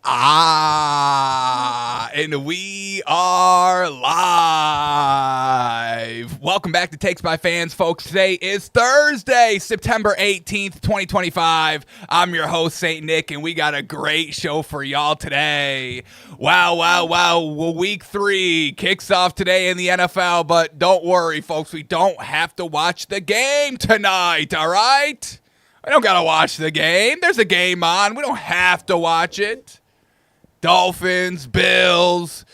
And we are live. Welcome back to Takes by Fans, folks. Today is Thursday, September 18th, 2025. I'm your host, St. Nick, and we got a great show for y'all today. Wow. Well, week 3 kicks off today in the NFL, but don't worry, folks. We don't have to watch the game tonight, all right? We don't got to watch the game. There's a game on. We don't have to watch it. Dolphins, Bills,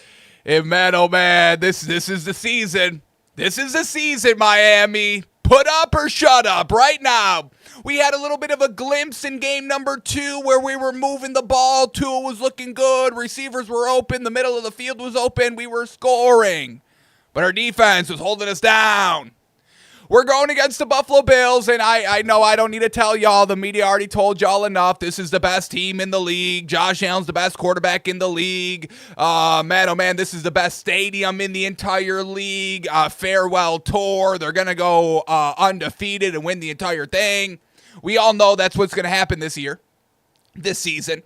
and man, oh man, this is the season. This is the season, Miami. Put up or shut up right now. We had a little bit of a glimpse in game number 2 where we were moving the ball. Tua was looking good. Receivers were open. The middle of the field was open. We were scoring. But our defense was holding us down. We're going against the Buffalo Bills, and I know I don't need to tell y'all. The media already told y'all enough. This is the best team in the league. Josh Allen's the best quarterback in the league. Man, oh man, this is the best stadium in the entire league. Farewell tour. They're going to go undefeated and win the entire thing. We all know that's what's going to happen this season.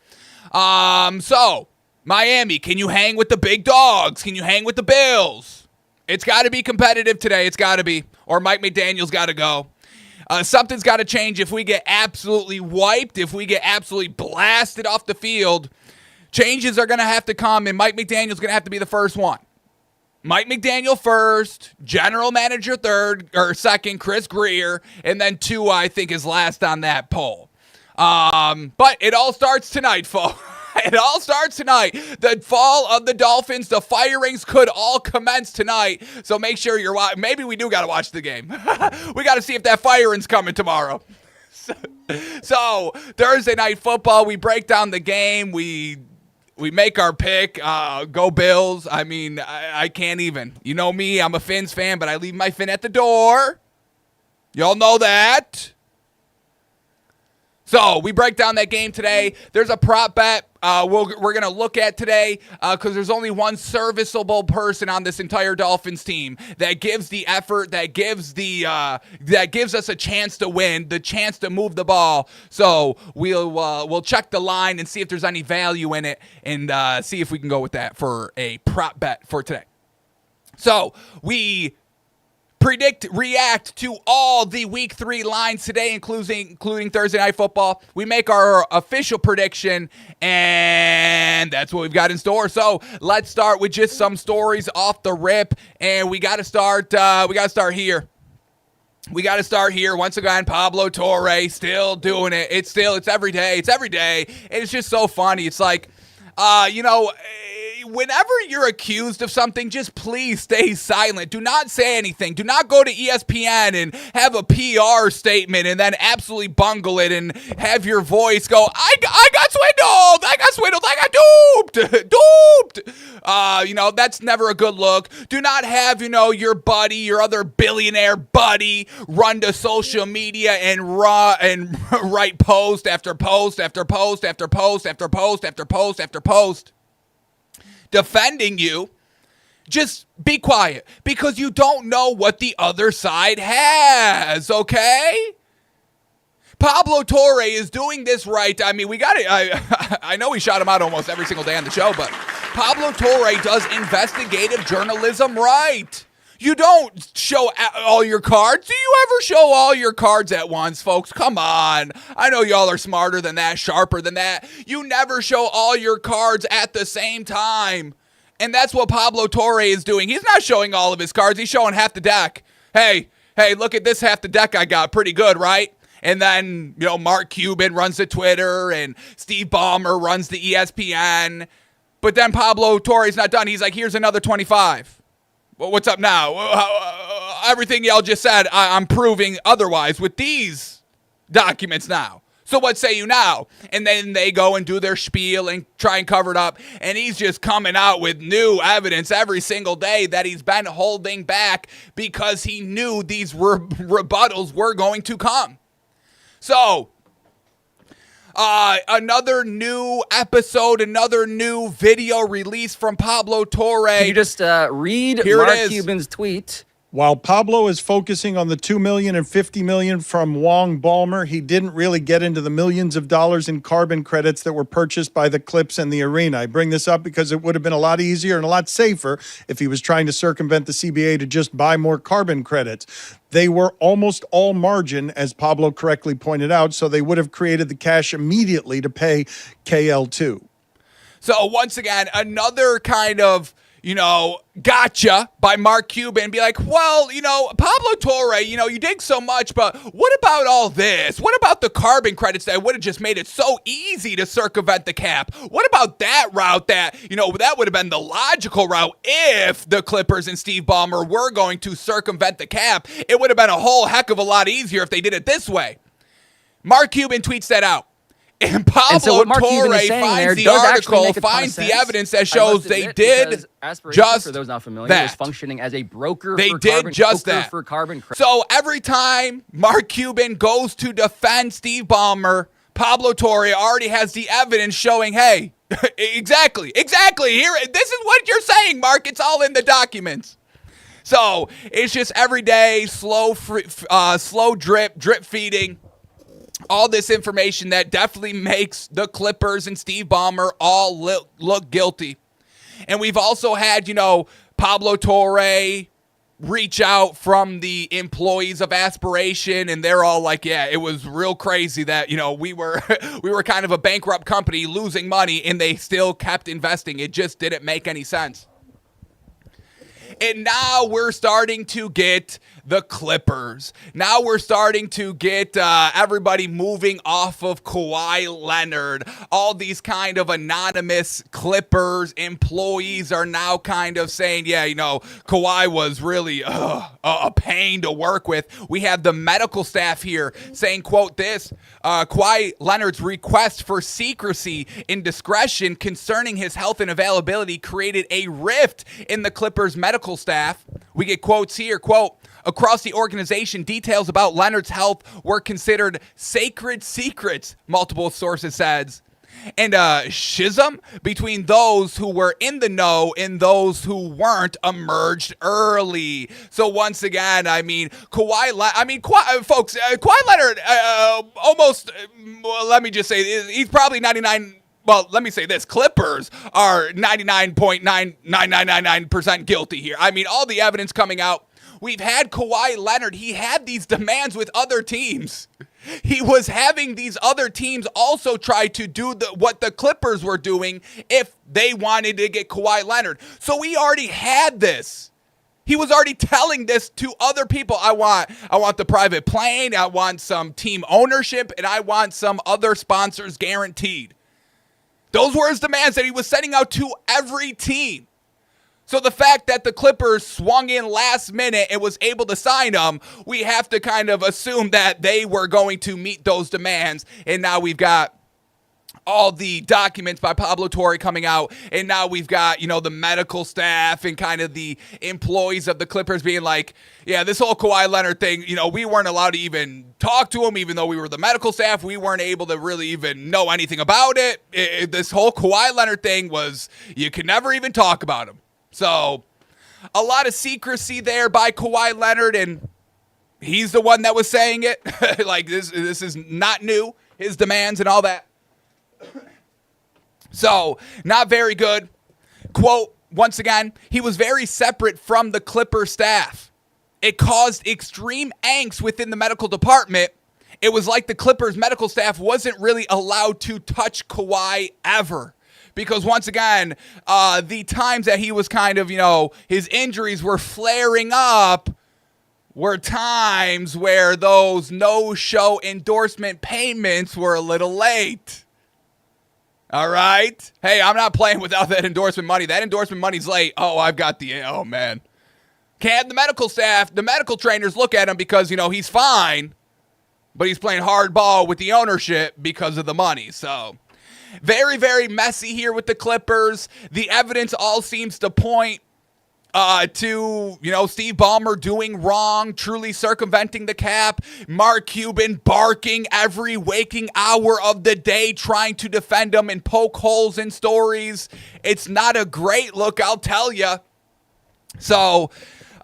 So, Miami, can you hang with the big dogs? Can you hang with the Bills? It's got to be competitive today. It's got to be. Or Mike McDaniel's got to go. Something's got to change if we get absolutely wiped, if we get absolutely blasted off the field. Changes are going to have to come, and Mike McDaniel's going to have to be the first one. Mike McDaniel first, general manager third, or second, Chris Grier, and then Tua, I think, is last on that poll. But it all starts tonight, folks. It all starts tonight. The fall of the Dolphins, the firings could all commence tonight. So make sure you're watching. Maybe we do got to watch the game. We got to see if that firing's coming tomorrow. So Thursday night football, we break down the game. We make our pick. Go Bills. I mean, I can't even. You know me, I'm a Fins fan, but I leave my Fin at the door. Y'all know that. So we break down that game today. There's a prop bet we're going to look at today because there's only one serviceable person on this entire Dolphins team that gives the effort, that gives us a chance to win, the chance to move the ball. So we'll check the line and see if there's any value in it and see if we can go with that for a prop bet for today. So we react to all the week 3 lines today, including Thursday night football. We make our official prediction, and that's what we've got in store. So let's start with just some stories off the rip, and we got to start here. We got to start here. Once again, Pablo Torre still doing it. It's every day. It's every day. And it's just so funny. It's like, whenever you're accused of something, just please stay silent. Do not say anything. Do not go to ESPN and have a PR statement and then absolutely bungle it and have your voice go, I got swindled. I got duped. That's never a good look. Do not have, your buddy, your other billionaire buddy run to social media and write post after post after post after post after post after post after post defending you. Just be quiet because you don't know what the other side has, okay? Pablo Torre is doing this right. I mean, I know we shout him out almost every single day on the show, but Pablo Torre does investigative journalism right. You don't show all your cards. Do you ever show all your cards at once, folks? Come on. I know y'all are smarter than that, sharper than that. You never show all your cards at the same time. And that's what Pablo Torre is doing. He's not showing all of his cards. He's showing half the deck. Hey, look at this half the deck I got. Pretty good, right? And then, Mark Cuban runs the Twitter and Steve Ballmer runs the ESPN. But then Pablo Torre's not done. He's like, here's another 25. Well, what's up now? Everything y'all just said, I'm proving otherwise with these documents now. So what say you now? And then they go and do their spiel and try and cover it up. And he's just coming out with new evidence every single day that he's been holding back because he knew these rebuttals were going to come. So another new episode, another new video release from Pablo Torre. Can you just read Here Mark Cuban's tweet? While Pablo is focusing on the $2 million and $50 million from Wong Balmer, he didn't really get into the millions of dollars in carbon credits that were purchased by the Clips and the arena. I bring this up because it would have been a lot easier and a lot safer if he was trying to circumvent the CBA to just buy more carbon credits. They were almost all margin, as Pablo correctly pointed out, so they would have created the cash immediately to pay KL2. So once again, another kind of gotcha by Mark Cuban. Be like, well, Pablo Torre, you dig so much, but what about all this? What about the carbon credits that would have just made it so easy to circumvent the cap? What about that route that would have been the logical route if the Clippers and Steve Ballmer were going to circumvent the cap? It would have been a whole heck of a lot easier if they did it this way. Mark Cuban tweets that out. And Pablo Torre finds the article, finds the evidence that shows they did just for those not familiar, that. Was functioning as a broker. They for did carbon, just that. For carbon credit. So every time Mark Cuban goes to defend Steve Ballmer, Pablo Torre already has the evidence showing, hey, exactly. Here, this is what you're saying, Mark. It's all in the documents. So it's just every day, slow drip feeding. All this information that definitely makes the Clippers and Steve Ballmer all look guilty. And we've also had, Pablo Torre reach out from the employees of Aspiration, and they're all like, yeah, it was real crazy that, we were kind of a bankrupt company losing money, and they still kept investing. It just didn't make any sense. And now we're starting to get the Clippers. Now we're starting to get everybody moving off of Kawhi Leonard. All these kind of anonymous Clippers employees are now kind of saying, yeah, Kawhi was really a pain to work with. We have the medical staff here saying, quote, this, Kawhi Leonard's request for secrecy and discretion concerning his health and availability created a rift in the Clippers medical staff. We get quotes here, quote, across the organization, details about Leonard's health were considered sacred secrets, multiple sources said. And a schism between those who were in the know and those who weren't emerged early. So once again, Kawhi Leonard almost, let me just say, he's probably 99. Well, let me say this. Clippers are 99.99999% guilty here. All the evidence coming out. We've had Kawhi Leonard. He had these demands with other teams. He was having these other teams also try to do what the Clippers were doing if they wanted to get Kawhi Leonard. So we already had this. He was already telling this to other people. I want the private plane. I want some team ownership, and I want some other sponsors guaranteed. Those were his demands that he was sending out to every team. So the fact that the Clippers swung in last minute and was able to sign him, we have to kind of assume that they were going to meet those demands. And now we've got all the documents by Pablo Torre coming out. And now we've got, the medical staff and kind of the employees of the Clippers being like, yeah, this whole Kawhi Leonard thing, we weren't allowed to even talk to him, even though we were the medical staff. We weren't able to really even know anything about it. This whole Kawhi Leonard thing was, you could never even talk about him. So, a lot of secrecy there by Kawhi Leonard, and he's the one that was saying it. Like, this is not new, his demands and all that. So, not very good. Quote, once again, he was very separate from the Clipper staff. It caused extreme angst within the medical department. It was like the Clippers medical staff wasn't really allowed to touch Kawhi ever. Because once again, the times that he was kind of, his injuries were flaring up were times where those no-show endorsement payments were a little late. All right? Hey, I'm not playing without that endorsement money. That endorsement money's late. Oh, man. Can't the medical staff, the medical trainers look at him because, he's fine, but he's playing hardball with the ownership because of the money, so... Very, very messy here with the Clippers. The evidence all seems to point to, Steve Ballmer doing wrong, truly circumventing the cap, Mark Cuban barking every waking hour of the day, trying to defend him and poke holes in stories. It's not a great look, I'll tell you. So,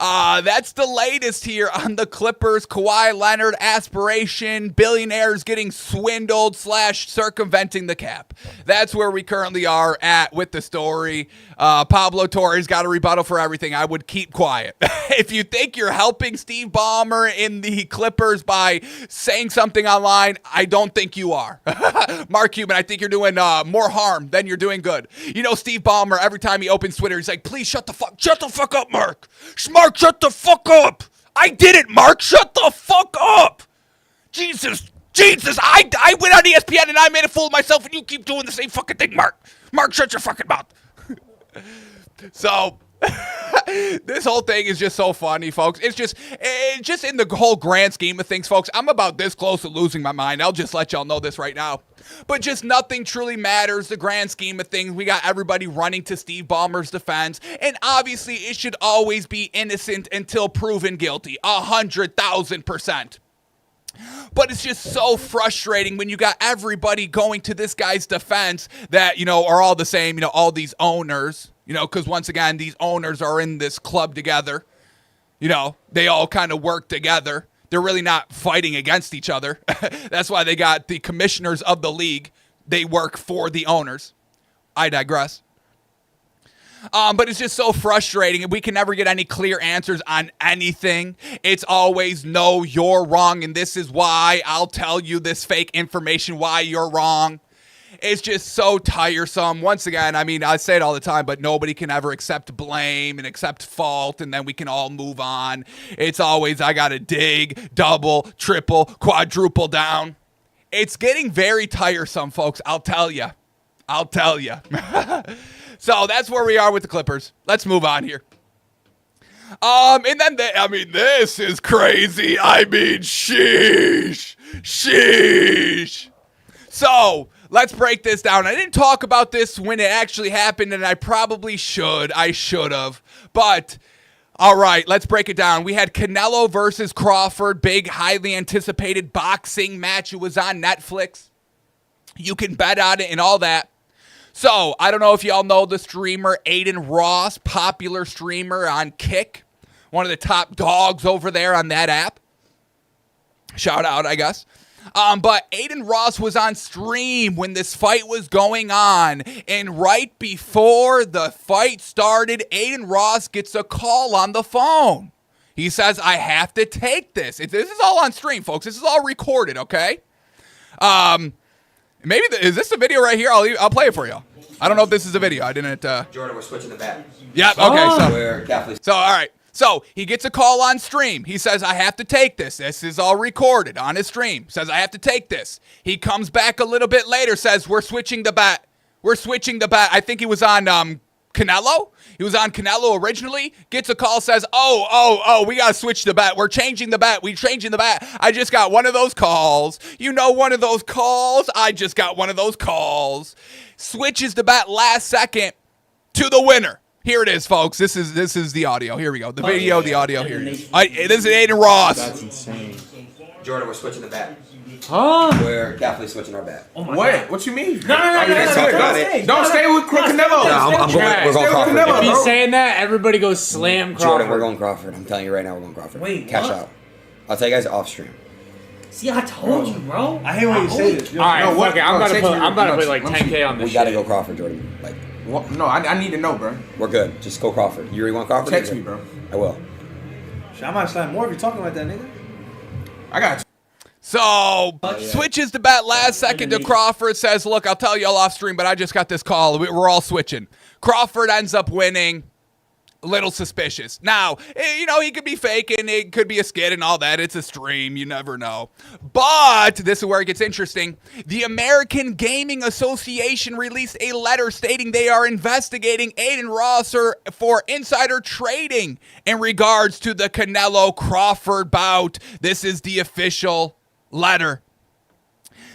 That's the latest here on the Clippers. Kawhi Leonard aspiration, billionaires getting swindled / circumventing the cap. That's where we currently are at with the story. Pablo Torre's got a rebuttal for everything. I would keep quiet. If you think you're helping Steve Ballmer in the Clippers by saying something online, I don't think you are. Mark Cuban, I think you're doing more harm than you're doing good. You know, Steve Ballmer, every time he opens Twitter, he's like, please shut the fuck up, Mark. Mark, shut the fuck up. I did it, Mark. Shut the fuck up. Jesus, I went on ESPN and I made a fool of myself and you keep doing the same fucking thing, Mark. Mark, shut your fucking mouth. So, this whole thing is just so funny, folks. It's just in the whole grand scheme of things, folks, I'm about this close to losing my mind. I'll just let y'all know this right now. But just nothing truly matters, the grand scheme of things. We got everybody running to Steve Ballmer's defense. And obviously, it should always be innocent until proven guilty. 100,000%. But it's just so frustrating when you got everybody going to this guy's defense that, you know, are all the same, you know, all these owners, you know, because once again, these owners are in this club together. You know, they all kind of work together. They're really not fighting against each other. That's why they got the commissioners of the league. They work for the owners. I digress. But it's just so frustrating, and we can never get any clear answers on anything. It's always, no, you're wrong, and this is why. I'll tell you this fake information, why you're wrong. It's just so tiresome. Once again, I mean, I say it all the time, but nobody can ever accept blame and accept fault, and then we can all move on. It's always, I got to dig, double, triple, quadruple down. It's getting very tiresome, folks. I'll tell you. So that's where we are with the Clippers. Let's move on here. And then, this is crazy. I mean, sheesh. So let's break this down. I didn't talk about this when it actually happened, and I probably should. I should have. But, all right, let's break it down. We had Canelo versus Crawford, big, highly anticipated boxing match. It was on Netflix. You can bet on it and all that. So, I don't know if y'all know the streamer Aiden Ross, popular streamer on Kick, one of the top dogs over there on that app. Shout out, I guess. But Aiden Ross was on stream when this fight was going on, and right before the fight started, Aiden Ross gets a call on the phone. He says, I have to take this. This is all on stream, folks. This is all recorded, okay? Maybe is this a video right here? I'll play it for you. I don't know if this is a video. I didn't. Jordan, we're switching the bat. Yep. Okay. We're Catholic. So all right. So he gets a call on stream. He says, I have to take this. This is all recorded on his stream. Says, I have to take this. He comes back a little bit later. Says, we're switching the bat. I think he was on Canelo. He was on Canelo originally. Gets a call, says, oh, we got to switch the bat. We're changing the bat. I just got one of those calls. You know, one of those calls. I just got one of those calls. Switches the bat last second to the winner. Here it is, folks. This is the audio. Here we go. The video, the audio. Here it is. This is Aiden Ross. That's insane. Jordan, we're switching the bat. Huh? We're definitely switching our bat. Oh my What? God. What you mean? No. Don't stay with Canelo. We're going Crawford. If bro. he's saying that, everybody goes slam Crawford. Jordan, we're going Crawford. I'm telling you right now, we're going Crawford. Wait, Cash what? out. I'll tell you guys off stream. See, I told you, bro. I hate when you say this. All right, No, what? fuck it. I'm No, about to put like let me 10K on this. We got to shit. go Crawford, Jordan. Like, What? No, I need to know, bro. we're good. Just go Crawford. You really want Crawford? Text me, bro. I will. Shit, I might slap more if you're talking like that, nigga. I got you. So, switches the bat last second to Crawford, says, look, I'll tell you all off stream, but I just got this call. We're all switching. Crawford ends up winning. A little suspicious. Now, you know, he could be faking. It could be a skit and all that. It's a stream. You never know. But this is where it gets interesting. The American Gaming Association released a letter stating they are investigating Aiden Ross for insider trading in regards to the Canelo Crawford bout. This is the official letter.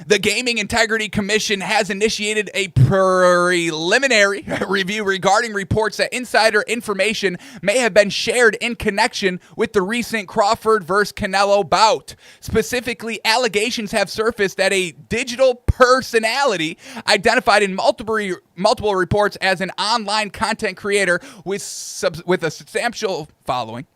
The Gaming Integrity Commission has initiated a preliminary review regarding reports that insider information may have been shared in connection with the recent Crawford vs. Canelo bout. Specifically, allegations have surfaced that a digital personality identified in multiple reports as an online content creator with a substantial following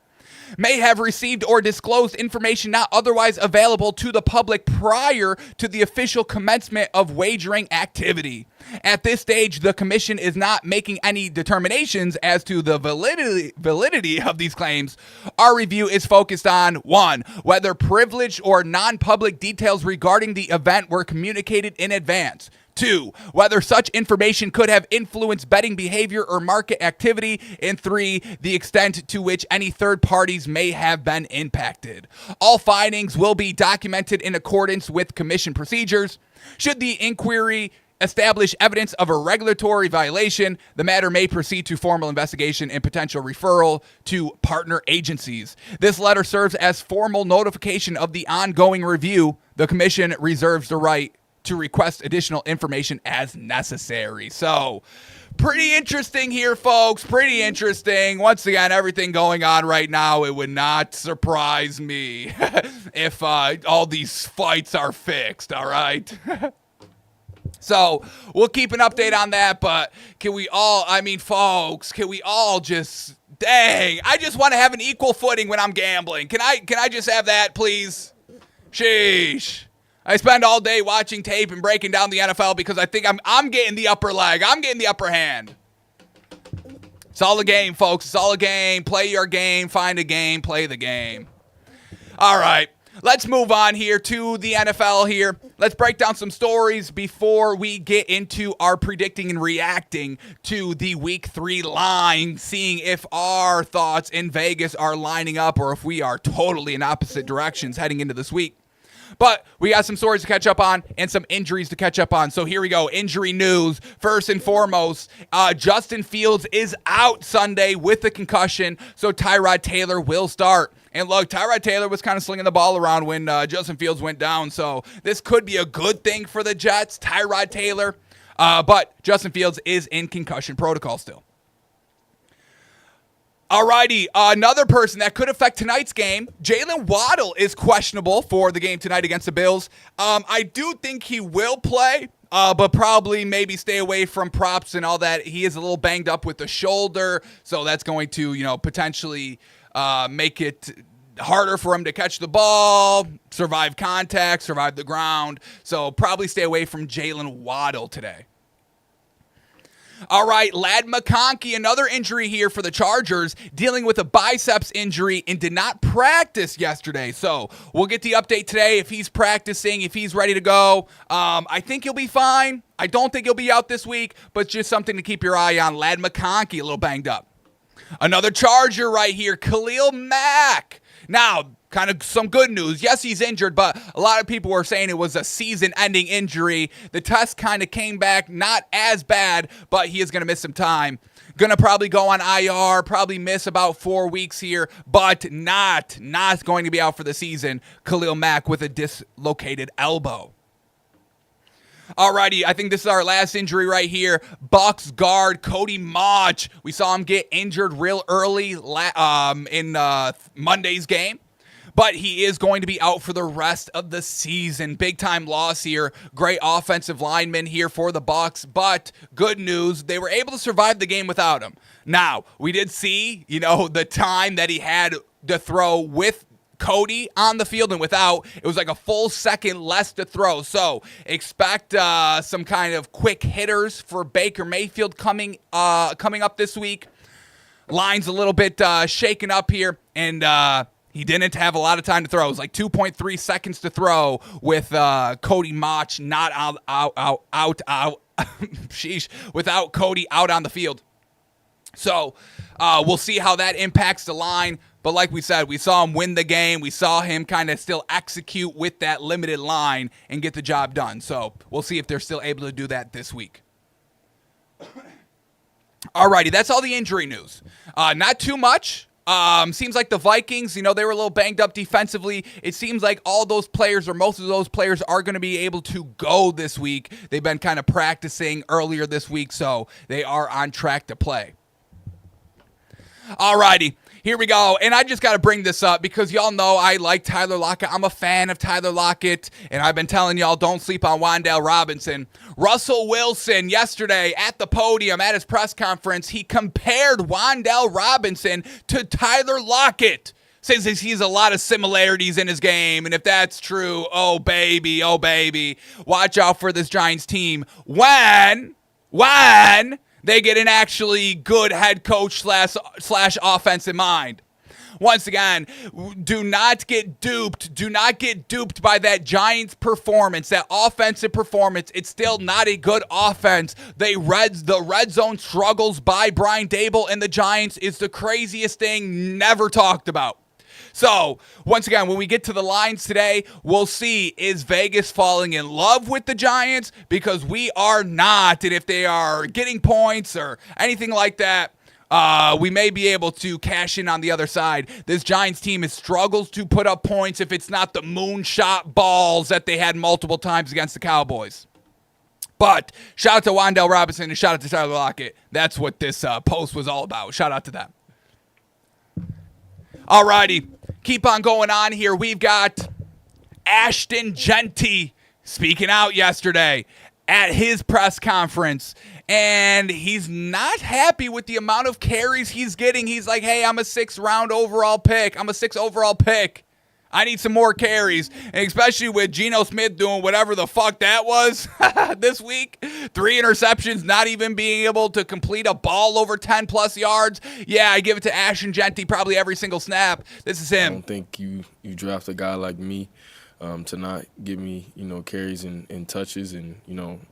may have received or disclosed information not otherwise available to the public prior to the official commencement of wagering activity. At this stage, the commission is not making any determinations as to the validity of these claims. Our review is focused on 1. Whether privileged or non-public details regarding the event were communicated in advance. 2. Whether such information could have influenced betting behavior or market activity. And 3. The extent to which any third parties may have been impacted. All findings will be documented in accordance with commission procedures. Should the inquiry establish evidence of a regulatory violation, the matter may proceed to formal investigation and potential referral to partner agencies. This letter serves as formal notification of the ongoing review. The commission reserves the right to request additional information as necessary. So, pretty interesting here, folks. Pretty interesting. Once again, everything going on right now, it would not surprise me if all these fights are fixed, all right? So we'll keep an update on that, but folks, can we all just, I just want to have an equal footing when I'm gambling. Can I just have that, please? Sheesh. I spend all day watching tape and breaking down the NFL because I think I'm getting the upper leg. I'm getting the upper hand. It's all a game, folks. It's all a game. Play your game. Find a game. Play the game. All right. Let's move on here to the NFL here. Let's break down some stories before we get into our predicting and reacting to the Week 3 line, seeing if our thoughts in Vegas are lining up or if we are totally in opposite directions heading into this week. But we got some stories to catch up on and some injuries to catch up on. So here we go. Injury news. First and foremost, Justin Fields is out Sunday with a concussion, so Tyrod Taylor will start. And look, Tyrod Taylor was kind of slinging the ball around when Justin Fields went down, so this could be a good thing for the Jets, Tyrod Taylor. But Justin Fields is in concussion protocol still. Alrighty, another person that could affect tonight's game, Jalen Waddle is questionable for the game tonight against the Bills. I do think he will play, but probably maybe stay away from props and all that. He is a little banged up with the shoulder, so that's going to, potentially make it harder for him to catch the ball, survive contact, survive the ground. So probably stay away from Jalen Waddle today. All right, Ladd McConkey, another injury here for the Chargers, dealing with a biceps injury and did not practice yesterday. So we'll get the update today if he's practicing, if he's ready to go. I think he'll be fine. I don't think he'll be out this week, but just something to keep your eye on. Ladd McConkey, a little banged up. Another Charger right here, Khalil Mack. Now, kind of some good news. Yes, he's injured, but a lot of people were saying it was a season-ending injury. The test kind of came back not as bad, but he is going to miss some time. Going to probably go on IR, probably miss about 4 weeks here, but not going to be out for the season. Khalil Mack with a dislocated elbow. Alrighty, I think this is our last injury right here. Bucks guard Cody Mauch. We saw him get injured real early in Monday's game, but he is going to be out for the rest of the season. Big time loss here. Great offensive lineman here for the Bucks, but good news, they were able to survive the game without him. Now, we did see, the time that he had to throw with Cody on the field and without, it was like a full second less to throw. So expect some kind of quick hitters for Baker Mayfield coming up this week. Line's a little bit shaken up here, and he didn't have a lot of time to throw. It was like 2.3 seconds to throw with Cody Mauch not out. Sheesh, without Cody out on the field. So we'll see how that impacts the line. But like we said, we saw him win the game. We saw him kind of still execute with that limited line and get the job done. So we'll see if they're still able to do that this week. Alrighty, that's all the injury news. Not too much. Seems like the Vikings, they were a little banged up defensively. It seems like all those players or most of those players are going to be able to go this week. They've been kind of practicing earlier this week, so they are on track to play. Alrighty, here we go. And I just got to bring this up because y'all know I like Tyler Lockett. I'm a fan of Tyler Lockett, and I've been telling y'all don't sleep on Wan'Dale Robinson. Russell Wilson yesterday at the podium at his press conference, he compared Wan'Dale Robinson to Tyler Lockett. Says he sees a lot of similarities in his game, and if that's true, oh baby, watch out for this Giants team when they get an actually good head coach slash offensive mind. Once again, do not get duped. Do not get duped by that Giants performance, that offensive performance. It's still not a good offense. The red zone struggles by Brian Daboll and the Giants is the craziest thing never talked about. So, once again, when we get to the lines today, we'll see, is Vegas falling in love with the Giants? Because we are not. And if they are getting points or anything like that, we may be able to cash in on the other side. This Giants team struggles to put up points if it's not the moonshot balls that they had multiple times against the Cowboys. But shout out to Wan'Dale Robinson and shout out to Tyler Lockett. That's what this post was all about. Shout out to them. Alrighty, keep on going on here. We've got Ashton Jeanty speaking out yesterday at his press conference, and he's not happy with the amount of carries he's getting. He's like, hey, I'm a 6th overall pick. I need some more carries, and especially with Geno Smith doing whatever the fuck that was this week. 3 interceptions, not even being able to complete a ball over 10-plus yards. Yeah, I give it to Ashton Jeanty probably every single snap. This is I him. don't think you draft a guy like me to not give me, carries and touches, and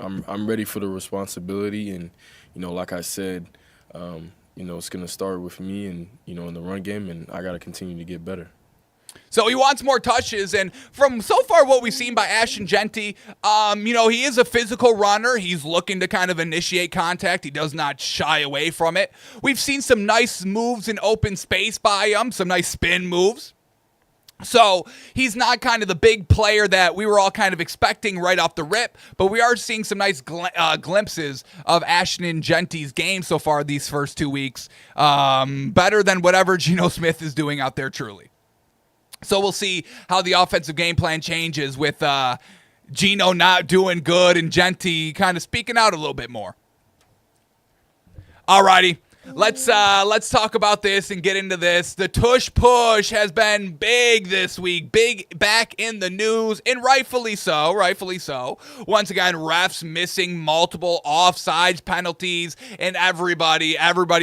I'm ready for the responsibility, and like I said, it's gonna start with me and in the run game, and I gotta continue to get better. So he wants more touches, and from so far what we've seen by Ashton Jeanty, he is a physical runner. He's looking to kind of initiate contact. He does not shy away from it. We've seen some nice moves in open space by him, some nice spin moves. So he's not kind of the big player that we were all kind of expecting right off the rip, but we are seeing some nice glimpses of Ashton Jeanty's game so far these first 2 weeks. Better than whatever Geno Smith is doing out there, truly. So we'll see how the offensive game plan changes with Geno not doing good and Jeanty kind of speaking out a little bit more. Alrighty. Let's talk about this and get into this. The tush push has been big this week, big back in the news, and rightfully so. Once again, refs missing multiple offsides penalties, and everybody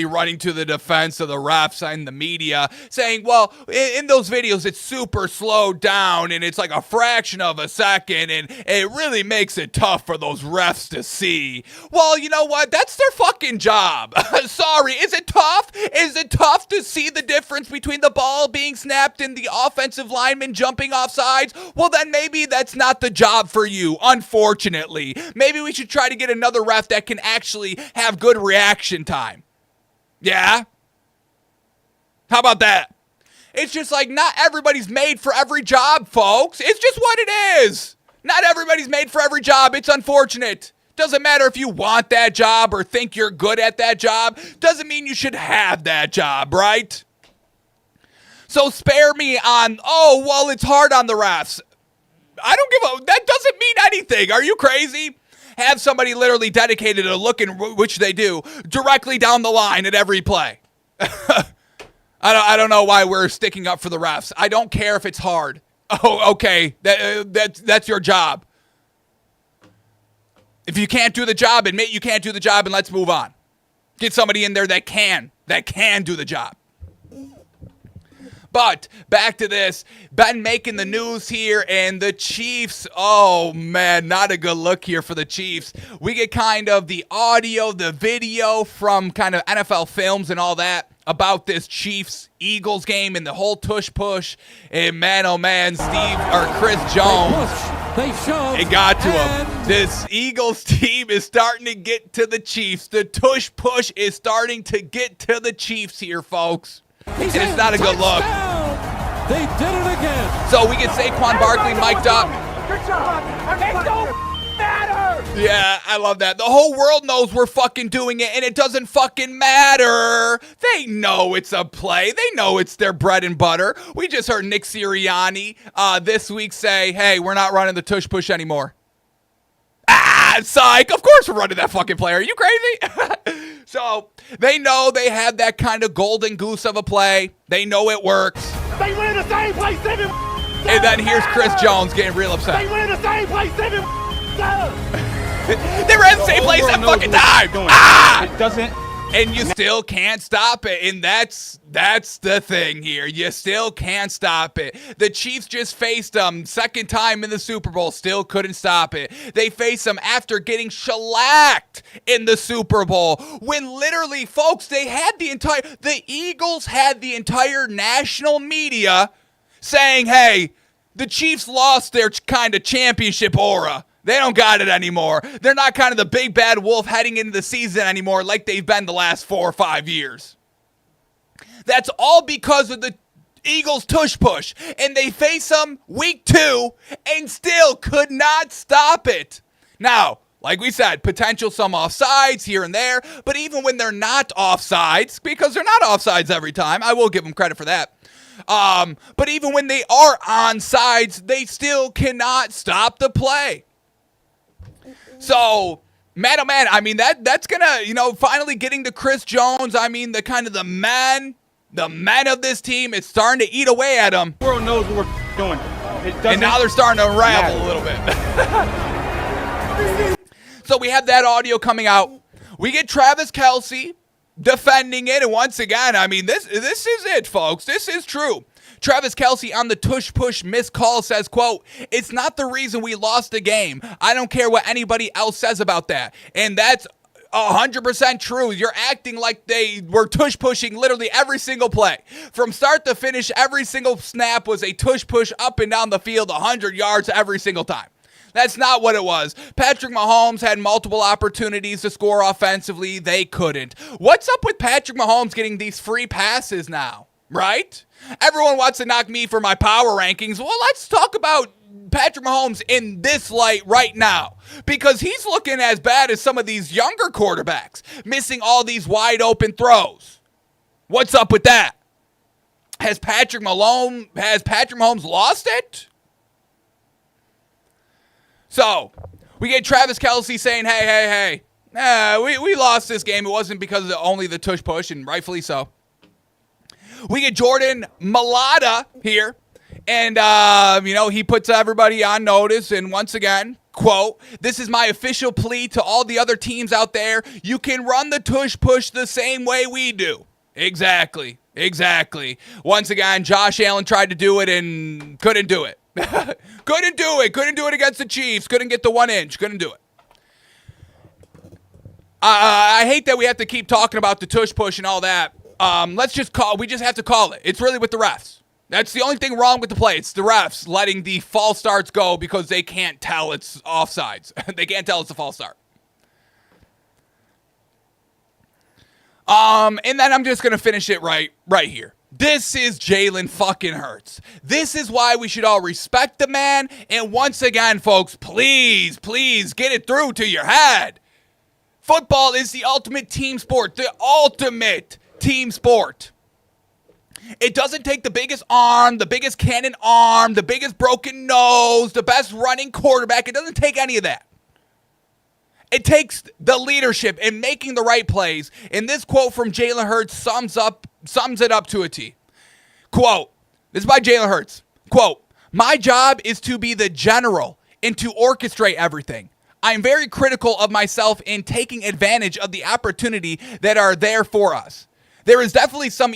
running to the defense of the refs and the media, saying, well, in those videos it's super slowed down and it's like a fraction of a second, and it really makes it tough for those refs to see. Well, you know what? That's their fucking job. Sorry. Is it tough? Is it tough to see the difference between the ball being snapped and the offensive lineman jumping off sides? Well, then maybe that's not the job for you, unfortunately. Maybe we should try to get another ref that can actually have good reaction time. Yeah? How about that? It's just like not everybody's made for every job, folks. It's just what it is. Not everybody's made for every job. It's unfortunate. Doesn't matter if you want that job or think you're good at that job. Doesn't mean you should have that job, right? So spare me on, oh, well, it's hard on the refs. I don't give a, that doesn't mean anything. Are you crazy? Have somebody literally dedicated to looking, which they do, directly down the line at every play. I don't know why we're sticking up for the refs. I don't care if it's hard. Oh, okay, that's your job. If you can't do the job, admit you can't do the job and let's move on. Get somebody in there that can do the job. But back to this, been making the news here, and the Chiefs, oh man, not a good look here for the Chiefs. We get kind of the audio, the video from kind of NFL films and all that about this Chiefs-Eagles game and the whole tush push. And man, oh man, Chris Jones, it got to him. This Eagles team is starting to get to the Chiefs. The tush push is starting to get to the Chiefs here, folks. And it's not a good look. They did it again. So we get Saquon Barkley mic'd up. Good job. It don't matter. Yeah, I love that. The whole world knows we're fucking doing it, and it doesn't fucking matter. They know it's a play. They know it's their bread and butter. We just heard Nick Sirianni this week say, hey, we're not running the tush push anymore. Psych. Of course we're running that fucking play. Are you crazy? So they know they have that kind of golden goose of a play. They know it works. They went in the same place 7 And then here's Chris Jones getting real upset. They went in the same place 7 They were in the same place that fucking time. It doesn't. And you still can't stop it. And that's the thing here. You still can't stop it. The Chiefs just faced them second time in the Super Bowl. Still couldn't stop it. They faced them after getting shellacked in the Super Bowl. When literally, folks, the Eagles had the entire national media saying, hey, the Chiefs lost their kind of championship aura. They don't got it anymore. They're not kind of the big bad wolf heading into the season anymore like they've been the last 4 or 5 years. That's all because of the Eagles tush push. And they face them week 2 and still could not stop it. Now, like we said, potential some offsides here and there. But even when they're not offsides, because they're not offsides every time, I will give them credit for that. But even when they are on sides, they still cannot stop the play. So, man, oh man, I mean, that's gonna, finally getting to Chris Jones, I mean, the man of this team is starting to eat away at him. The world knows what we're doing. And now they're starting to unravel a little bit. So we have that audio coming out. We get Travis Kelce defending it, and once again, I mean, this is it, folks. This is true. Travis Kelce on the tush push missed call says, quote, "It's not the reason we lost the game. I don't care what anybody else says about that." And that's 100% true. You're acting like they were tush pushing literally every single play. From start to finish, every single snap was a tush push up and down the field, 100 yards every single time. That's not what it was. Patrick Mahomes had multiple opportunities to score offensively. They couldn't. What's up with Patrick Mahomes getting these free passes now, right? Everyone wants to knock me for my power rankings. Well, let's talk about Patrick Mahomes in this light right now, because he's looking as bad as some of these younger quarterbacks, missing all these wide open throws. What's up with that? Has Patrick Mahomes lost it? So, we get Travis Kelce saying, hey, we lost this game. It wasn't because of only the tush push, and rightfully so. We get Jordan Mailata here, and, he puts everybody on notice, and once again, quote, "This is my official plea to all the other teams out there. You can run the tush push the same way we do." Exactly. Once again, Josh Allen tried to do it and couldn't do it. Couldn't do it against the Chiefs. Couldn't get the 1 inch. Couldn't do it. I hate that we have to keep talking about the tush push and all that. We just have to call it. It's really with the refs. That's the only thing wrong with the play. It's the refs letting the false starts go because they can't tell it's offsides. They can't tell it's a false start. And then I'm just going to finish it right here. This is Jalen fucking Hurts. This is why we should all respect the man. And once again, folks, please get it through to your head. Football is the ultimate team sport. The ultimate team sport. It doesn't take the biggest arm, the biggest cannon arm, the biggest broken nose, the best running quarterback. It doesn't take any of that. It takes the leadership and making the right plays. And this quote from Jalen Hurts sums it up to a T. Quote, this is by Jalen Hurts. Quote, "My job is to be the general and to orchestrate everything. I am very critical of myself in taking advantage of the opportunity that are there for us. There is definitely some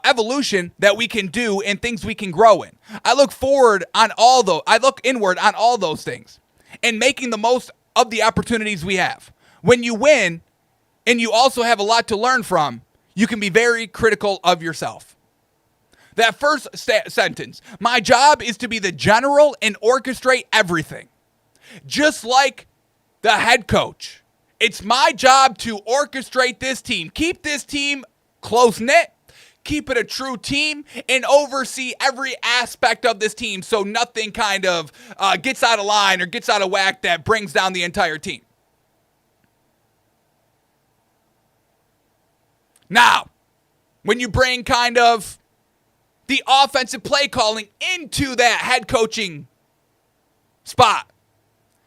evolution that we can do and things we can grow in. I look inward on all those things and making the most of the opportunities we have. When you win and you also have a lot to learn from, you can be very critical of yourself." That first sentence, "My job is to be the general and orchestrate everything." Just like the head coach, it's my job to orchestrate this team, keep this team close-knit, keep it a true team, and oversee every aspect of this team so nothing kind of gets out of line or gets out of whack that brings down the entire team. Now, when you bring kind of the offensive play calling into that head coaching spot,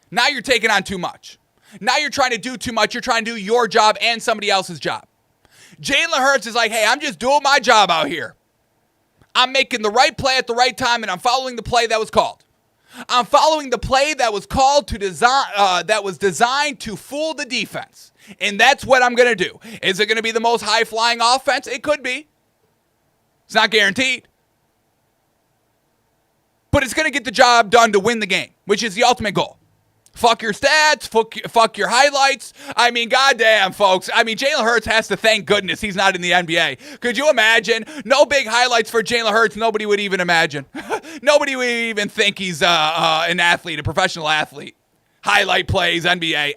now you're taking on too much. Now you're trying to do too much. You're trying to do your job and somebody else's job. Jalen Hurts is like, hey, I'm just doing my job out here. I'm making the right play at the right time, and I'm following the play that was called. I'm following the play that was called to design, that was designed to fool the defense. And that's what I'm going to do. Is it going to be the most high-flying offense? It could be. It's not guaranteed. But it's going to get the job done to win the game, which is the ultimate goal. Fuck your stats. Fuck your highlights. I mean, goddamn, folks. I mean, Jalen Hurts has to thank goodness he's not in the NBA. Could you imagine? No big highlights for Jalen Hurts. Nobody would even imagine. Nobody would even think he's an athlete, a professional athlete. Highlight plays, NBA.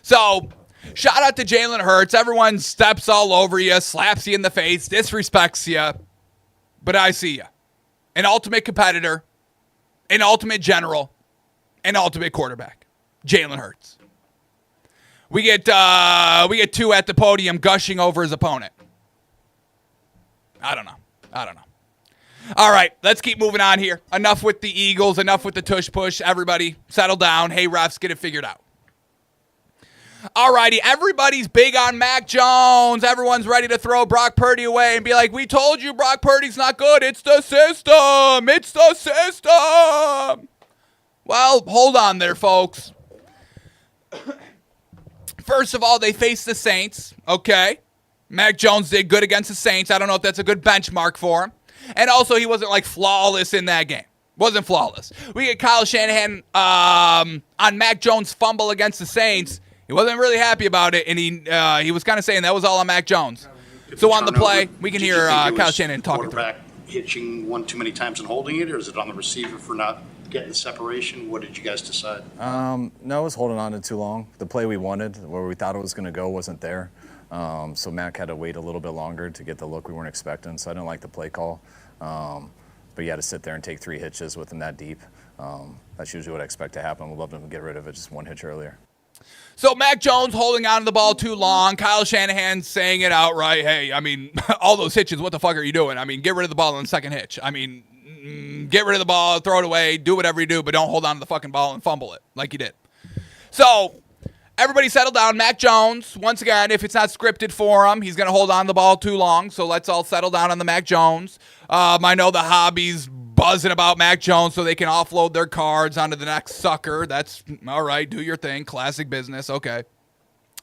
So, shout out to Jalen Hurts. Everyone steps all over you, slaps you in the face, disrespects you. But I see you. An ultimate competitor. An ultimate general, an ultimate quarterback, Jalen Hurts. We get two at the podium gushing over his opponent. I don't know. All right, let's keep moving on here. Enough with the Eagles, enough with the tush push. Everybody, settle down. Hey, refs, get it figured out. All righty, everybody's big on Mac Jones. Everyone's ready to throw Brock Purdy away and be like, we told you Brock Purdy's not good. It's the system. It's the system. Well, hold on there, folks. First of all, they faced the Saints, okay? Mac Jones did good against the Saints. I don't know if that's a good benchmark for him. And also, he wasn't, like, flawless in that game. Wasn't flawless. We get Kyle Shanahan on Mac Jones' fumble against the Saints. He wasn't really happy about it, and he was kind of saying that was all on Mac Jones. So on the play, we can hear Kyle Shanahan talking through it. Quarterback hitching one too many times and holding it, or is it on the receiver for not getting the separation? What did you guys decide? No, it was holding on to too long. The play we wanted, where we thought it was going to go, wasn't there. So Mac had to wait a little bit longer to get the look we weren't expecting. So I didn't like the play call. But you had to sit there and take 3 hitches with him that deep. That's usually what I expect to happen. We'd love to get rid of it just 1 hitch earlier. So Mac Jones holding on to the ball too long. Kyle Shanahan saying it outright. Hey, I mean, all those hitches, what the fuck are you doing? I mean, get rid of the ball on the second hitch. I mean, get rid of the ball, throw it away, do whatever you do, but don't hold on to the fucking ball and fumble it like you did. So everybody settle down. Mac Jones, once again, if it's not scripted for him, he's going to hold on to the ball too long. So let's all settle down on the Mac Jones. I know the hobby's buzzing about Mac Jones so they can offload their cards onto the next sucker. That's all right. Do your thing. Classic business. Okay.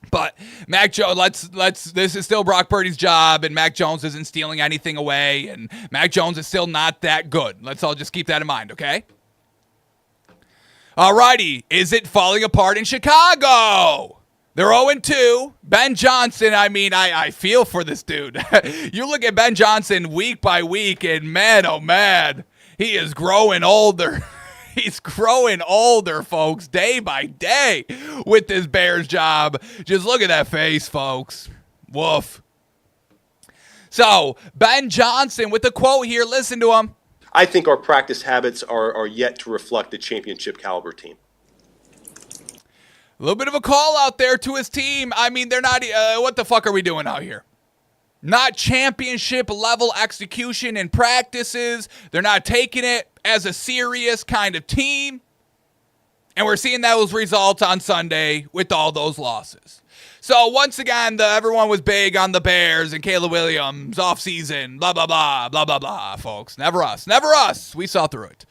But Mac Jones, this is still Brock Purdy's job, and Mac Jones isn't stealing anything away, and Mac Jones is still not that good. Let's all just keep that in mind, okay? All righty. Is it falling apart in Chicago? They're 0-2. Ben Johnson, I mean, I feel for this dude. You look at Ben Johnson week by week, and man, oh man, he is growing older. He's growing older, folks, day by day with this Bears job. Just look at that face, folks. Woof. So, Ben Johnson with a quote here. Listen to him. I think our practice habits are yet to reflect the championship caliber team. A little bit of a call out there to his team. I mean, they're not, what the fuck are we doing out here? Not championship level execution in practices. They're not taking it as a serious kind of team. And we're seeing those results on Sunday with all those losses. So once again, everyone was big on the Bears and Caleb Williams offseason, blah, blah, blah, blah, blah, blah, folks. Never us. Never us. We saw through it.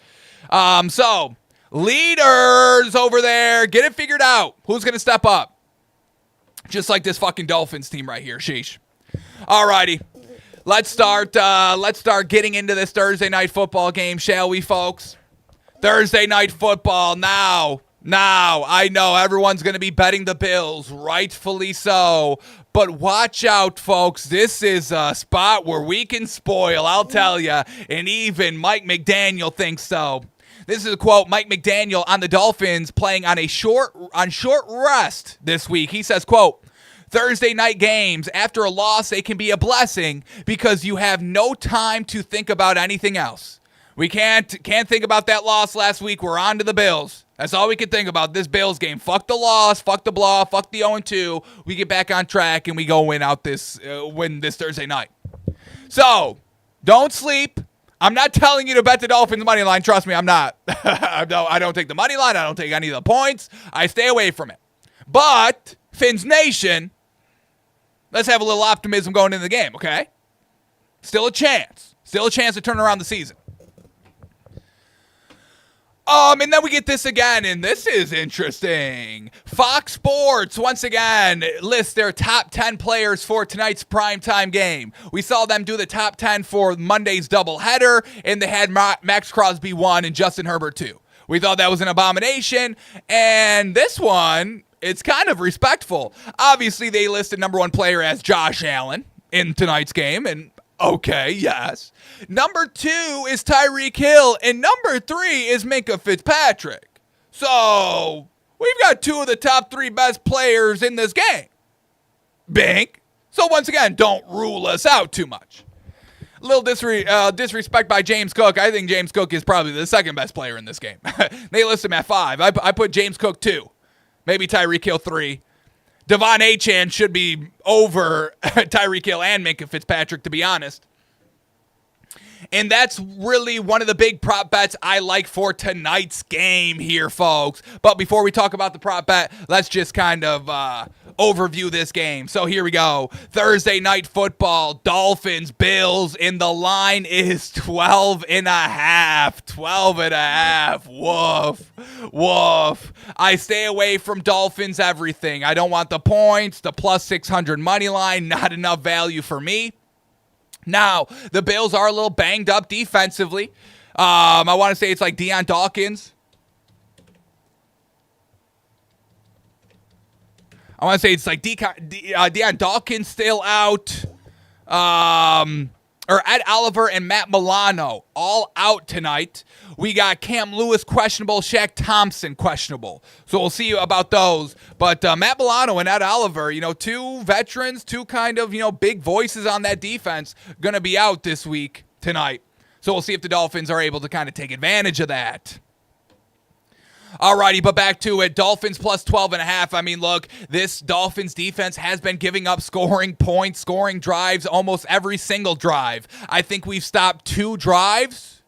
So leaders over there, get it figured out. Who's going to step up? Just like this fucking Dolphins team right here. Sheesh. Alrighty, let's start getting into this Thursday night football game, shall we, folks? Thursday night football now. I know everyone's going to be betting the Bills, rightfully so. But watch out, folks. This is a spot where we can spoil, I'll tell you. And even Mike McDaniel thinks so. This is a quote, Mike McDaniel on the Dolphins playing on short rest this week. He says, quote, Thursday night games, after a loss, they can be a blessing because you have no time to think about anything else. We can't think about that loss last week. We're on to the Bills. That's all we can think about this Bills game. Fuck the loss, fuck the blah, fuck the 0-2. We get back on track and we go win this Thursday night. So, don't sleep. I'm not telling you to bet the Dolphins money line. Trust me, I'm not. I don't take the money line. I don't take any of the points. I stay away from it. But, Fins Nation, let's have a little optimism going into the game, okay? Still a chance. Still a chance to turn around the season. And then we get this again, and this is interesting. Fox Sports, once again, lists their top 10 players for tonight's primetime game. We saw them do the top 10 for Monday's doubleheader, and they had Max Crosby 1 and Justin Herbert 2. We thought that was an abomination, and this one, it's kind of respectful. Obviously, they listed number 1 player as Josh Allen in tonight's game, and okay, yes. Number 2 is Tyreek Hill, and number 3 is Minkah Fitzpatrick. So, we've got 2 of the top 3 best players in this game. Bink. So, once again, don't rule us out too much. A little disrespect by James Cook. I think James Cook is probably the second best player in this game. They list him at 5. I put James Cook 2. Maybe Tyreek Hill 3. Devon Achane should be over Tyreek Hill and Minkah Fitzpatrick, to be honest. And that's really one of the big prop bets I like for tonight's game here, folks. But before we talk about the prop bet, let's just kind of overview this game. So here we go. Thursday night football, Dolphins, Bills, and the line is 12.5. 12.5. Woof. Woof. I stay away from Dolphins everything. I don't want the points, the plus 600 money line, not enough value for me. Now, the Bills are a little banged up defensively. I want to say it's like Deion Dawkins. I want to say it's like Deion Dawkins still out. Or Ed Oliver and Matt Milano all out tonight. We got Cam Lewis questionable, Shaq Thompson questionable. So we'll see about those. But Matt Milano and Ed Oliver, 2 veterans, 2 kind of, big voices on that defense, going to be out this week tonight. So we'll see if the Dolphins are able to kind of take advantage of that. Alrighty, but back to it. Dolphins plus 12.5. I mean, look, this Dolphins defense has been giving up scoring points, scoring drives almost every single drive. I think we've stopped 2 drives.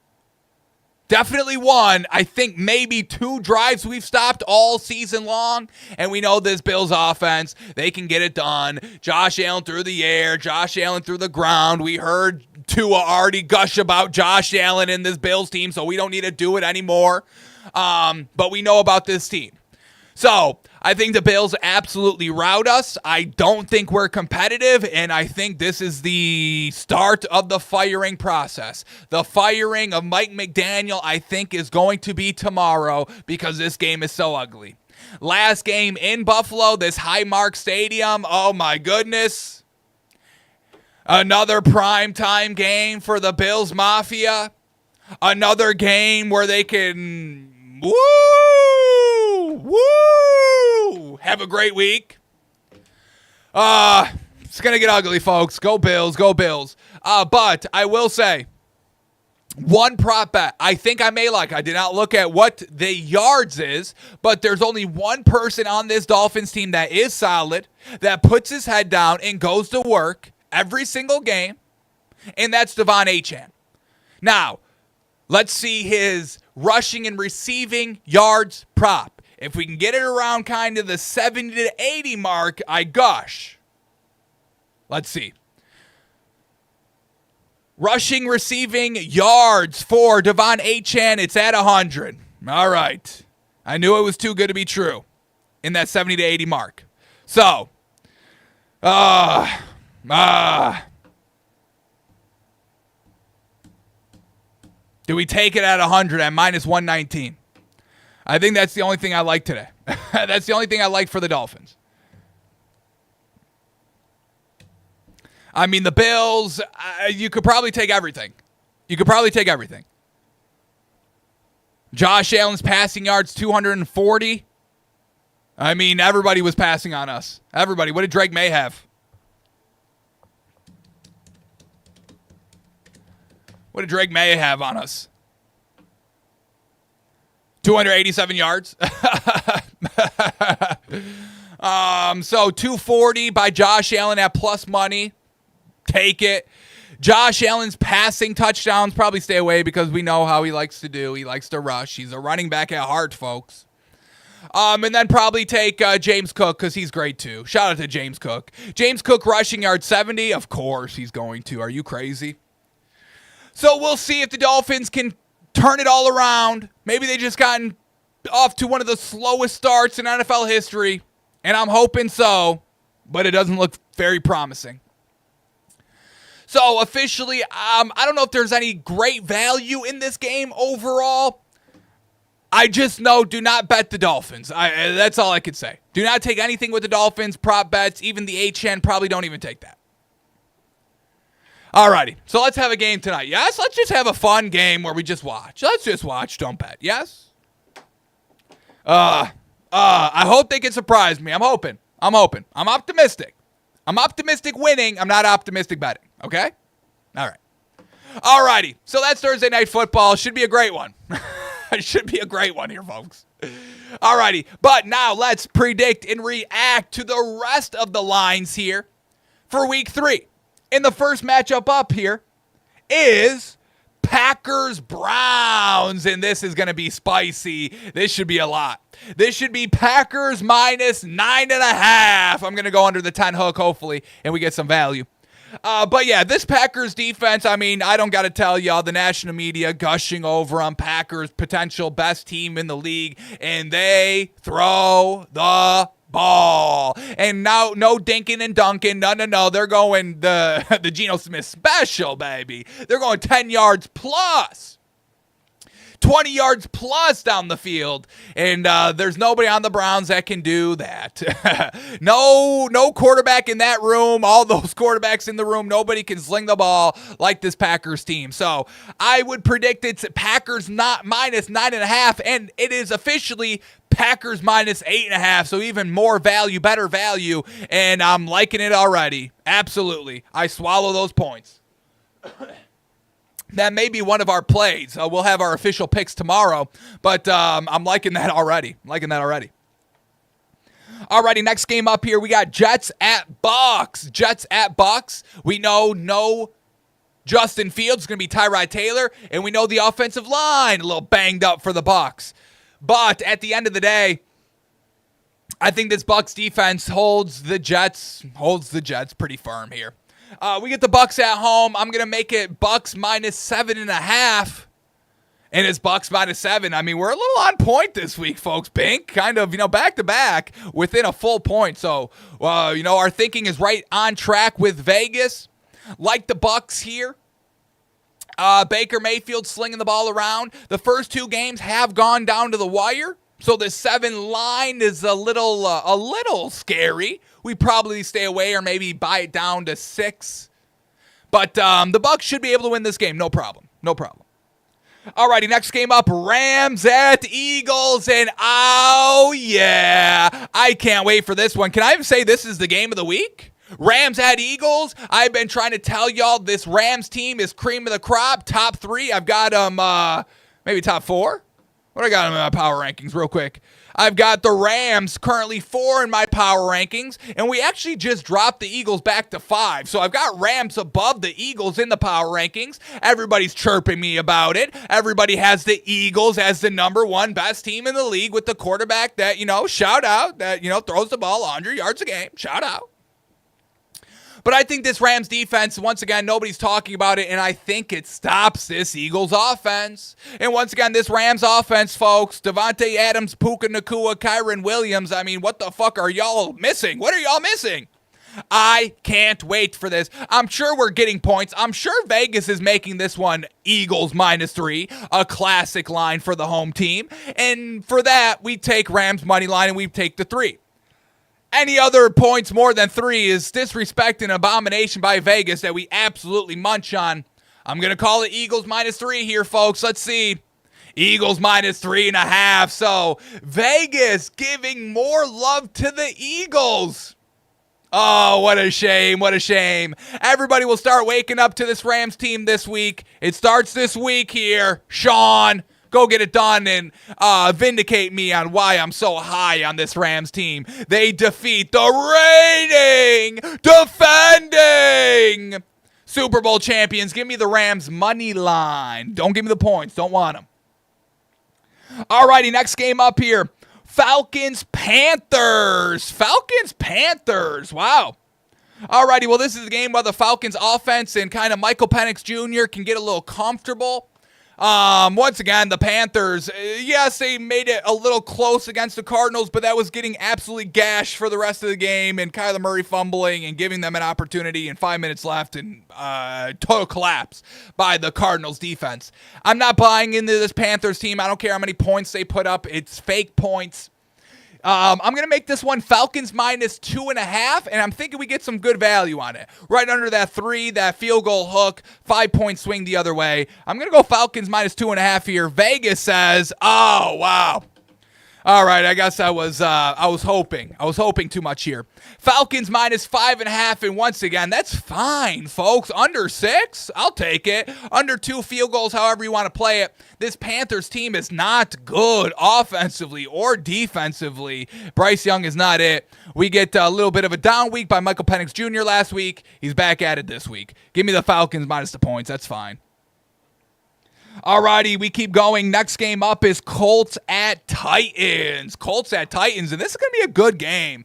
Definitely 1. I think maybe 2 drives we've stopped all season long. And we know this Bills offense, they can get it done. Josh Allen through the air, Josh Allen through the ground. We heard Tua already gush about Josh Allen in this Bills team, so we don't need to do it anymore. But we know about this team. So I think the Bills absolutely rout us. I don't think we're competitive, and I think this is the start of the firing process. The firing of Mike McDaniel, I think, is going to be tomorrow because this game is so ugly. Last game in Buffalo, this Highmark Stadium, oh my goodness. Another primetime game for the Bills Mafia. Another game where they can have a great week. It's going to get ugly, folks. Go Bills, go Bills. But I will say, 1 prop bet I think I may like. I did not look at what the yards is, but there's only 1 person on this Dolphins team that is solid, that puts his head down and goes to work every single game, and that's Devon Achane. Now, let's see his rushing and receiving yards prop. If we can get it around kind of the 70 to 80 mark, I gush. Let's see. Rushing, receiving yards for Devon Achane, it's at 100. All right. I knew it was too good to be true in that 70 to 80 mark. So, do we take it at 100 at minus 119? I think that's the only thing I like today. That's the only thing I like for the Dolphins. I mean, the Bills, you could probably take everything. You could probably take everything. Josh Allen's passing yards, 240. I mean, everybody was passing on us. Everybody. What did Drake May have? What did Drake May have on us? 287 yards. So 240 by Josh Allen at plus money. Take it. Josh Allen's passing touchdowns, probably stay away because we know how he likes to do. He likes to rush. He's a running back at heart, folks. And then probably take James Cook because he's great too. Shout out to James Cook. James Cook rushing yard 70. Of course he's going to. Are you crazy? So we'll see if the Dolphins can turn it all around. Maybe they just gotten off to one of the slowest starts in NFL history, and I'm hoping so, but it doesn't look very promising. So officially, I don't know if there's any great value in this game overall. I just know do not bet the Dolphins. That's all I could say. Do not take anything with the Dolphins, prop bets, even the HN, probably don't even take that. Alrighty, so let's have a game tonight. Yes, let's just have a fun game where we just watch. Let's just watch, don't bet. Yes? I hope they can surprise me. I'm hoping. I'm optimistic. I'm optimistic winning. I'm not optimistic betting. Okay? All right. Alrighty, so that's Thursday Night Football. Should be a great one. It should be a great one here, folks. Alrighty, but now let's predict and react to the rest of the lines here for Week 3. And the first matchup up here is Packers-Browns, and this is going to be spicy. This should be a lot. This should be Packers minus 9.5. I'm going to go under the 10 hook, hopefully, and we get some value. But yeah, this Packers defense, I mean, I don't got to tell y'all, the national media gushing over on Packers, potential best team in the league, and they throw the ball. And now, no dinking and dunking. No. They're going the Geno Smith special, baby. They're going 10 yards plus. 20 yards plus down the field, and there's nobody on the Browns that can do that. No quarterback in that room. All those quarterbacks in the room, nobody can sling the ball like this Packers team. So I would predict it's Packers not minus 9.5, and it is officially Packers minus 8.5. So even more value, better value, and I'm liking it already. Absolutely, I swallow those points. That may be one of our plays. We'll have our official picks tomorrow, but I'm liking that already. Alrighty, next game up here, we got Jets at Bucks. We know no Justin Fields is going to be Tyrod Taylor, and we know the offensive line a little banged up for the Bucks. But at the end of the day, I think this Bucks defense holds the Jets pretty firm here. We get the Bucks at home. I'm going to make it Bucks minus 7.5. And it's Bucks minus 7. I mean, we're a little on point this week, folks. Bink, kind of, back to back within a full point. So, our thinking is right on track with Vegas. Like the Bucks here. Baker Mayfield slinging the ball around. The first two games have gone down to the wire. So the 7 line is a little scary. We probably stay away or maybe buy it down to 6. But the Bucks should be able to win this game. No problem. Alrighty, next game up, Rams at Eagles. And oh yeah, I can't wait for this one. Can I even say this is the game of the week? Rams at Eagles. I've been trying to tell y'all this Rams team is cream of the crop. Top 3. I've got them maybe top 4. What do I got in my power rankings real quick? I've got the Rams currently 4 in my power rankings, and we actually just dropped the Eagles back to 5. So I've got Rams above the Eagles in the power rankings. Everybody's chirping me about it. Everybody has the Eagles as the number 1 best team in the league with the quarterback that, shout out, that, throws the ball 100 yards a game. Shout out. But I think this Rams defense, once again, nobody's talking about it, and I think it stops this Eagles offense. And once again, this Rams offense, folks, Devontae Adams, Puka Nacua, Kyron Williams, I mean, what the fuck are y'all missing? What are y'all missing? I can't wait for this. I'm sure we're getting points. I'm sure Vegas is making this one Eagles minus 3, a classic line for the home team. And for that, we take Rams money line and we take the 3. Any other points more than 3 is disrespect and abomination by Vegas that we absolutely munch on. I'm going to call it Eagles minus 3 here, folks. Let's see. Eagles minus 3.5. So Vegas giving more love to the Eagles. Oh, what a shame. What a shame. Everybody will start waking up to this Rams team this week. It starts this week here. Sean, go get it done and vindicate me on why I'm so high on this Rams team. They defeat the reigning, defending Super Bowl champions. Give me the Rams money line. Don't give me the points. Don't want them. Alrighty, next game up here. Falcons-Panthers. Falcons-Panthers. Wow. Alrighty, well, this is the game where the Falcons offense and kind of Michael Penix Jr. can get a little comfortable. Once again, the Panthers, yes, they made it a little close against the Cardinals, but that was getting absolutely gashed for the rest of the game, and Kyler Murray fumbling and giving them an opportunity and 5 minutes left, and total collapse by the Cardinals defense. I'm not buying into this Panthers team. I don't care how many points they put up. It's fake points. I'm going to make this one Falcons minus 2.5, and I'm thinking we get some good value on it. Right under that 3, that field goal hook, 5-point swing the other way. I'm going to go Falcons minus 2.5 here. Vegas says, oh, wow. All right, I guess I was hoping too much here. Falcons minus 5.5, and once again, that's fine, folks. Under 6, I'll take it. Under 2 field goals, however you want to play it. This Panthers team is not good offensively or defensively. Bryce Young is not it. We get a little bit of a down week by Michael Penix Jr. last week. He's back at it this week. Give me the Falcons minus the points. That's fine. Alrighty, we keep going. Next game up is Colts at Titans. Colts at Titans, and this is going to be a good game.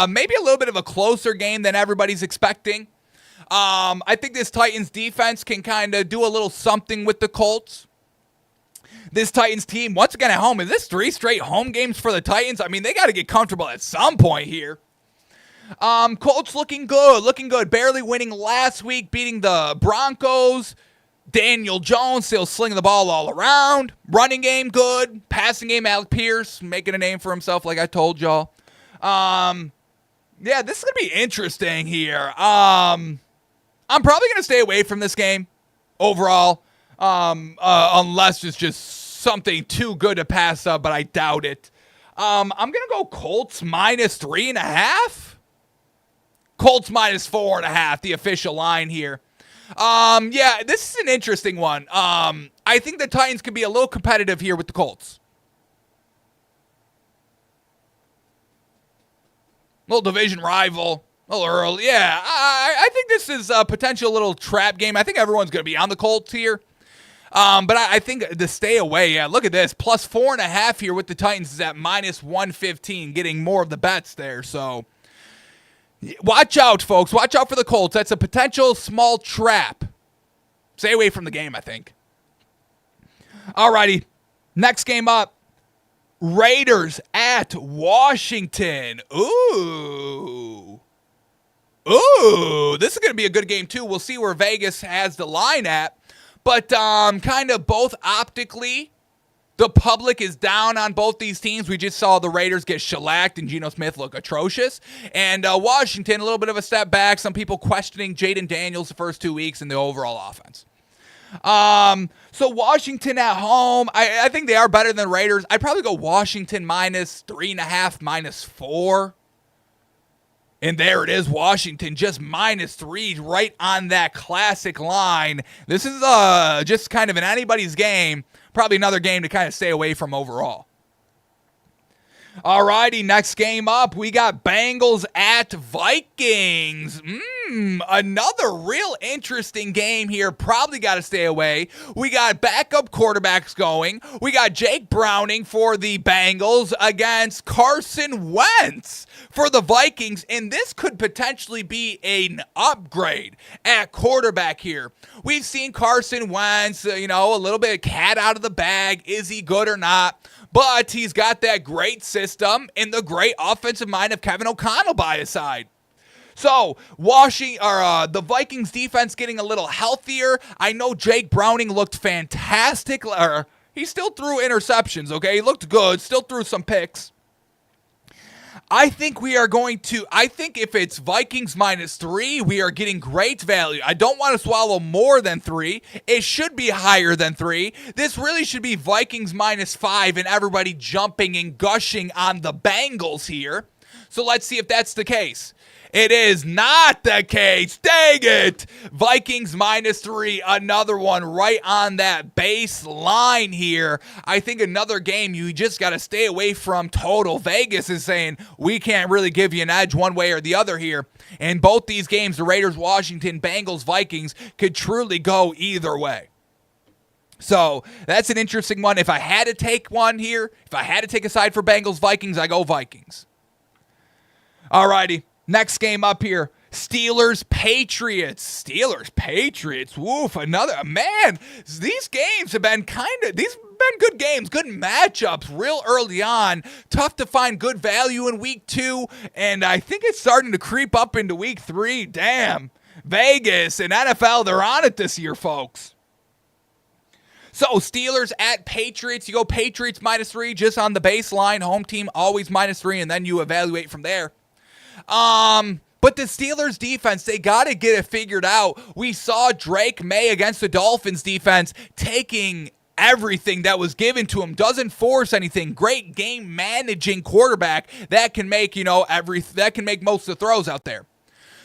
Maybe a little bit of a closer game than everybody's expecting. I think this Titans defense can kind of do a little something with the Colts. This Titans team, once again at home, is this 3 straight home games for the Titans? I mean, they got to get comfortable at some point here. Colts looking good. Barely winning last week, beating the Broncos. Daniel Jones still slinging the ball all around. Running game good. Passing game, Alec Pierce making a name for himself like I told y'all. Yeah, this is going to be interesting here. I'm probably going to stay away from this game overall unless it's just something too good to pass up, but I doubt it. I'm going to go Colts minus 3.5. Colts minus 4.5, the official line here. Yeah, this is an interesting one. I think the Titans could be a little competitive here with the Colts. Little division rival, a little early. Yeah, I think this is a potential little trap game. I think everyone's going to be on the Colts here. But I think to stay away, yeah, look at this. Plus 4.5 here with the Titans is at minus 115, getting more of the bets there, so... Watch out, folks. Watch out for the Colts. That's a potential small trap. Stay away from the game, I think. Alrighty. Next game up. Raiders at Washington. Ooh. This is going to be a good game, too. We'll see where Vegas has the line at. But kind of both optically... The public is down on both these teams. We just saw the Raiders get shellacked and Geno Smith look atrocious. And Washington, a little bit of a step back. Some people questioning Jaden Daniels the first 2 weeks in the overall offense. So Washington at home, I think they are better than the Raiders. I'd probably go Washington minus 3.5, minus 4. And there it is, Washington just minus 3 right on that classic line. This is just kind of an anybody's game. Probably another game to kind of stay away from overall. Alrighty, next game up, we got Bengals at Vikings. Another real interesting game here. Probably got to stay away. We got backup quarterbacks going. We got Jake Browning for the Bengals against Carson Wentz for the Vikings. And this could potentially be an upgrade at quarterback here. We've seen Carson Wentz, a little bit of cat out of the bag. Is he good or not? But he's got that great system and the great offensive mind of Kevin O'Connell by his side. So, the Vikings defense getting a little healthier. I know Jake Browning looked fantastic. He still threw interceptions, okay? He looked good, still threw some picks. I think if it's Vikings minus 3, we are getting great value. I don't want to swallow more than 3. It should be higher than 3. This really should be Vikings minus 5 and everybody jumping and gushing on the Bengals here. So let's see if that's the case. It is not the case. Dang it. Vikings minus 3. Another one right on that baseline here. I think another game you just got to stay away from total. Vegas is saying we can't really give you an edge one way or the other here. And both these games, the Raiders, Washington, Bengals, Vikings, could truly go either way. So that's an interesting one. If I had to take one here, if I had to take a side for Bengals, Vikings, I go Vikings. Alrighty. Next game up here, Steelers, Patriots. Woof, another, man, these games have been good games, good matchups real early on. Tough to find good value in week 2, and I think it's starting to creep up into week 3. Damn, Vegas and NFL, they're on it this year, folks. So Steelers at Patriots. You go Patriots -3 just on the baseline. Home team always -3, and then you evaluate from there. But the Steelers defense, they got to get it figured out. We saw Drake May against the Dolphins defense taking everything that was given to him. Doesn't force anything. Great game managing quarterback that can make, that can make most of the throws out there.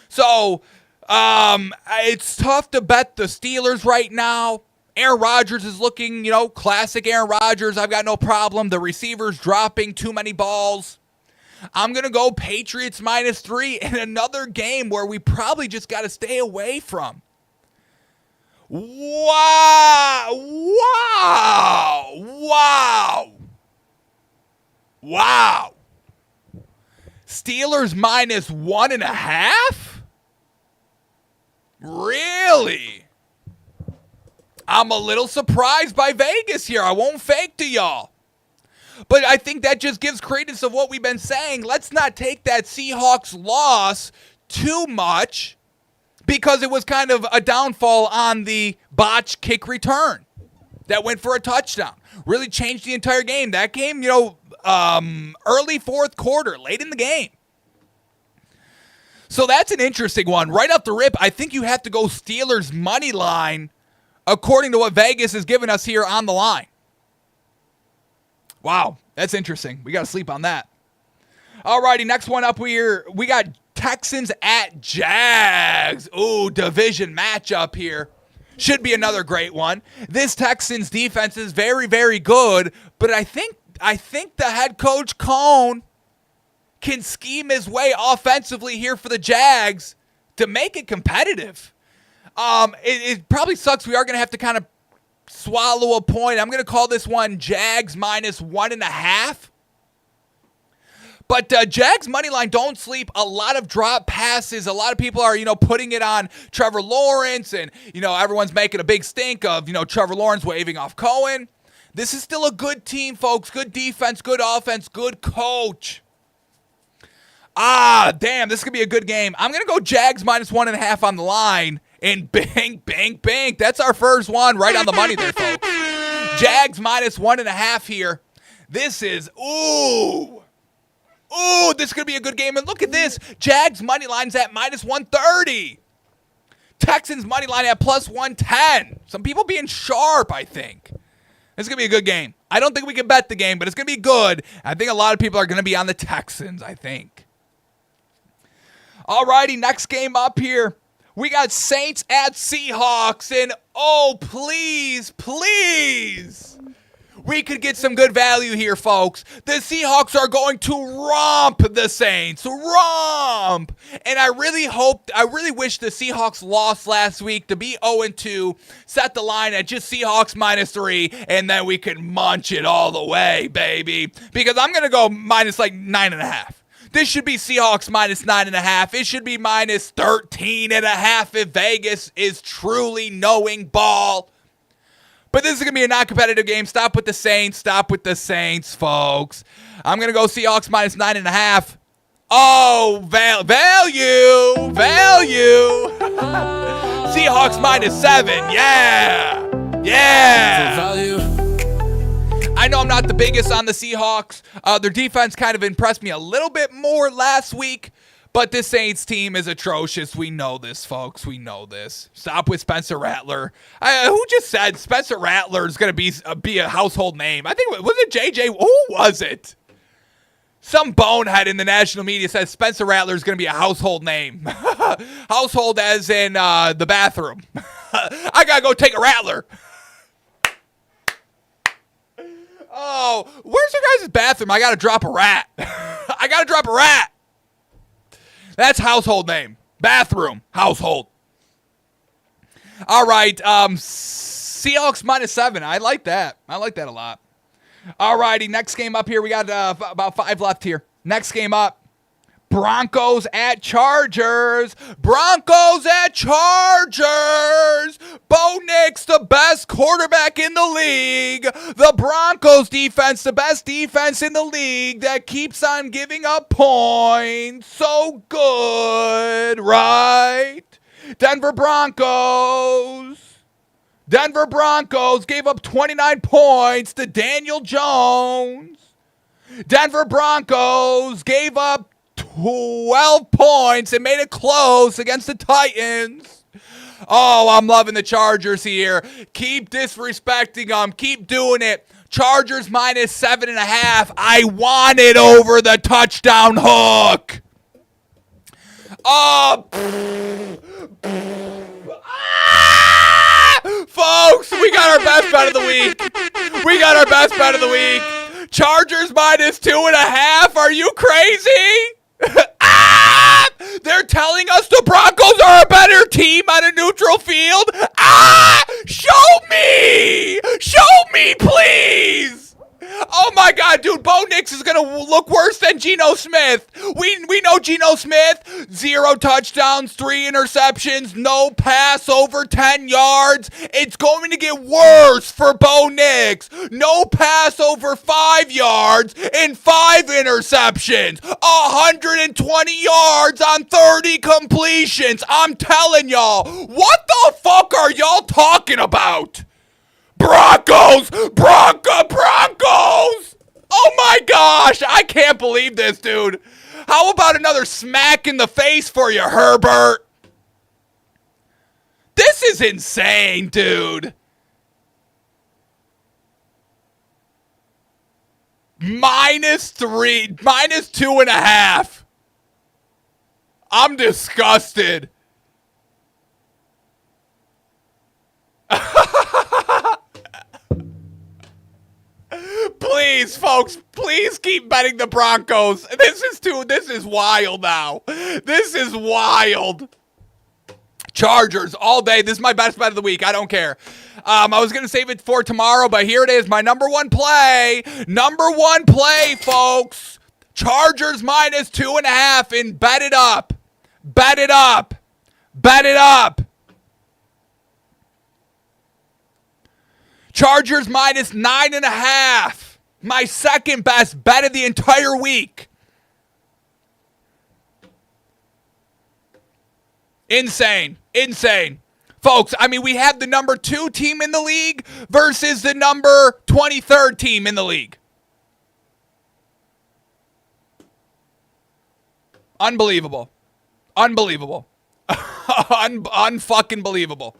So, it's tough to bet the Steelers right now. Aaron Rodgers is looking, classic Aaron Rodgers. I've got no problem. The receivers dropping too many balls. I'm going to go Patriots -3 in another game where we probably just got to stay away from. Wow. Steelers -1.5? Really? I'm a little surprised by Vegas here. I won't fake to y'all. But I think that just gives credence of what we've been saying. Let's not take that Seahawks loss too much because it was kind of a downfall on the botch kick return that went for a touchdown. Really changed the entire game. That came, early fourth quarter, late in the game. So that's an interesting one. Right off the rip, I think you have to go Steelers money line according to what Vegas has given us here on the line. Wow, that's interesting. We got to sleep on that. Alrighty, next one up here. We got Texans at Jags. Ooh, division matchup here. Should be another great one. This Texans defense is very, very good, but I think the head coach Cohn can scheme his way offensively here for the Jags to make it competitive. It probably sucks. We are going to have to kind of swallow a point. I'm going to call this one Jags -1.5. But Jags money line, don't sleep. A lot of drop passes. A lot of people are, putting it on Trevor Lawrence, and everyone's making a big stink of Trevor Lawrence waving off Cohen. This is still a good team, folks. Good defense, good offense, good coach. Damn, this is going to be a good game. I'm going to go Jags -1.5 on the line. And bang, bang, bang. That's our first one right on the money there, folks. Jags -1.5 here. This is, this is going to be a good game. And look at this. Jags money line's at -130. Texans money line at +110. Some people being sharp, I think. It's going to be a good game. I don't think we can bet the game, but it's going to be good. I think a lot of people are going to be on the Texans, I think. Alrighty, next game up here. We got Saints at Seahawks, and please, we could get some good value here, folks. The Seahawks are going to romp the Saints. Romp! And I really wish the Seahawks lost last week to be 0-2, set the line at just Seahawks -3, and then we could munch it all the way, baby. Because I'm going to go -9.5. This should be Seahawks -9.5. It should be -13.5 if Vegas is truly knowing ball. But this is going to be a non-competitive game. Stop with the Saints. Stop with the Saints, folks. I'm going to go Seahawks -9.5. Value. Seahawks -7. Yeah. I know I'm not the biggest on the Seahawks. Their defense kind of impressed me a little bit more last week, but this Saints team is atrocious. We know this, folks. We know this. Stop with Spencer Rattler. Who just said Spencer Rattler is going to be a household name? I think, was it JJ? Who was it? Some bonehead in the national media says Spencer Rattler is going to be a household name. Household as in the bathroom. I got to go take a Rattler. Where's your guys' bathroom? I got to drop a rat. That's household name. Bathroom. Household. All right. Seahawks -7. I like that. I like that a lot. All righty. Next game up here. We got about 5 left here. Next game up. Broncos at Chargers. Broncos at Chargers. Bo Nix, the best quarterback in the league. The Broncos defense, the best defense in the league that keeps on giving up points. So good, right? Denver Broncos gave up 29 points to Daniel Jones. Denver Broncos gave up 12 points and made it close against the Titans. Oh, I'm loving the Chargers here. Keep disrespecting them. Keep doing it. Chargers minus 7.5. I want it over the touchdown hook. Oh, folks, we got our best bet of the week. Chargers minus 2.5. Are you crazy? They're telling us the Broncos are a better team on a neutral field. Show me, please. Oh my God, dude, Bo Nix is gonna look worse than Geno Smith. We know Geno Smith, 0 touchdowns, 3 interceptions, no pass over 10 yards. It's going to get worse for Bo Nix. No pass over 5 yards and 5 interceptions. 120 yards on 30 completions. I'm telling y'all, what the fuck are y'all talking about? Broncos! Oh my gosh, I can't believe this, dude. How about another smack in the face for you, Herbert? This is insane, dude. -3, -2.5. I'm disgusted. Please, folks, please keep betting the Broncos. This is wild now. This is wild. Chargers all day. This is my best bet of the week. I don't care. I was going to save it for tomorrow, but here it is. My number one play, folks. Chargers minus 2.5 and bet it up. Chargers minus 9.5. My second best bet of the entire week. Insane. Folks, I mean, we have the number 2 team in the league versus the number 23rd team in the league. Unbelievable. Unfucking believable.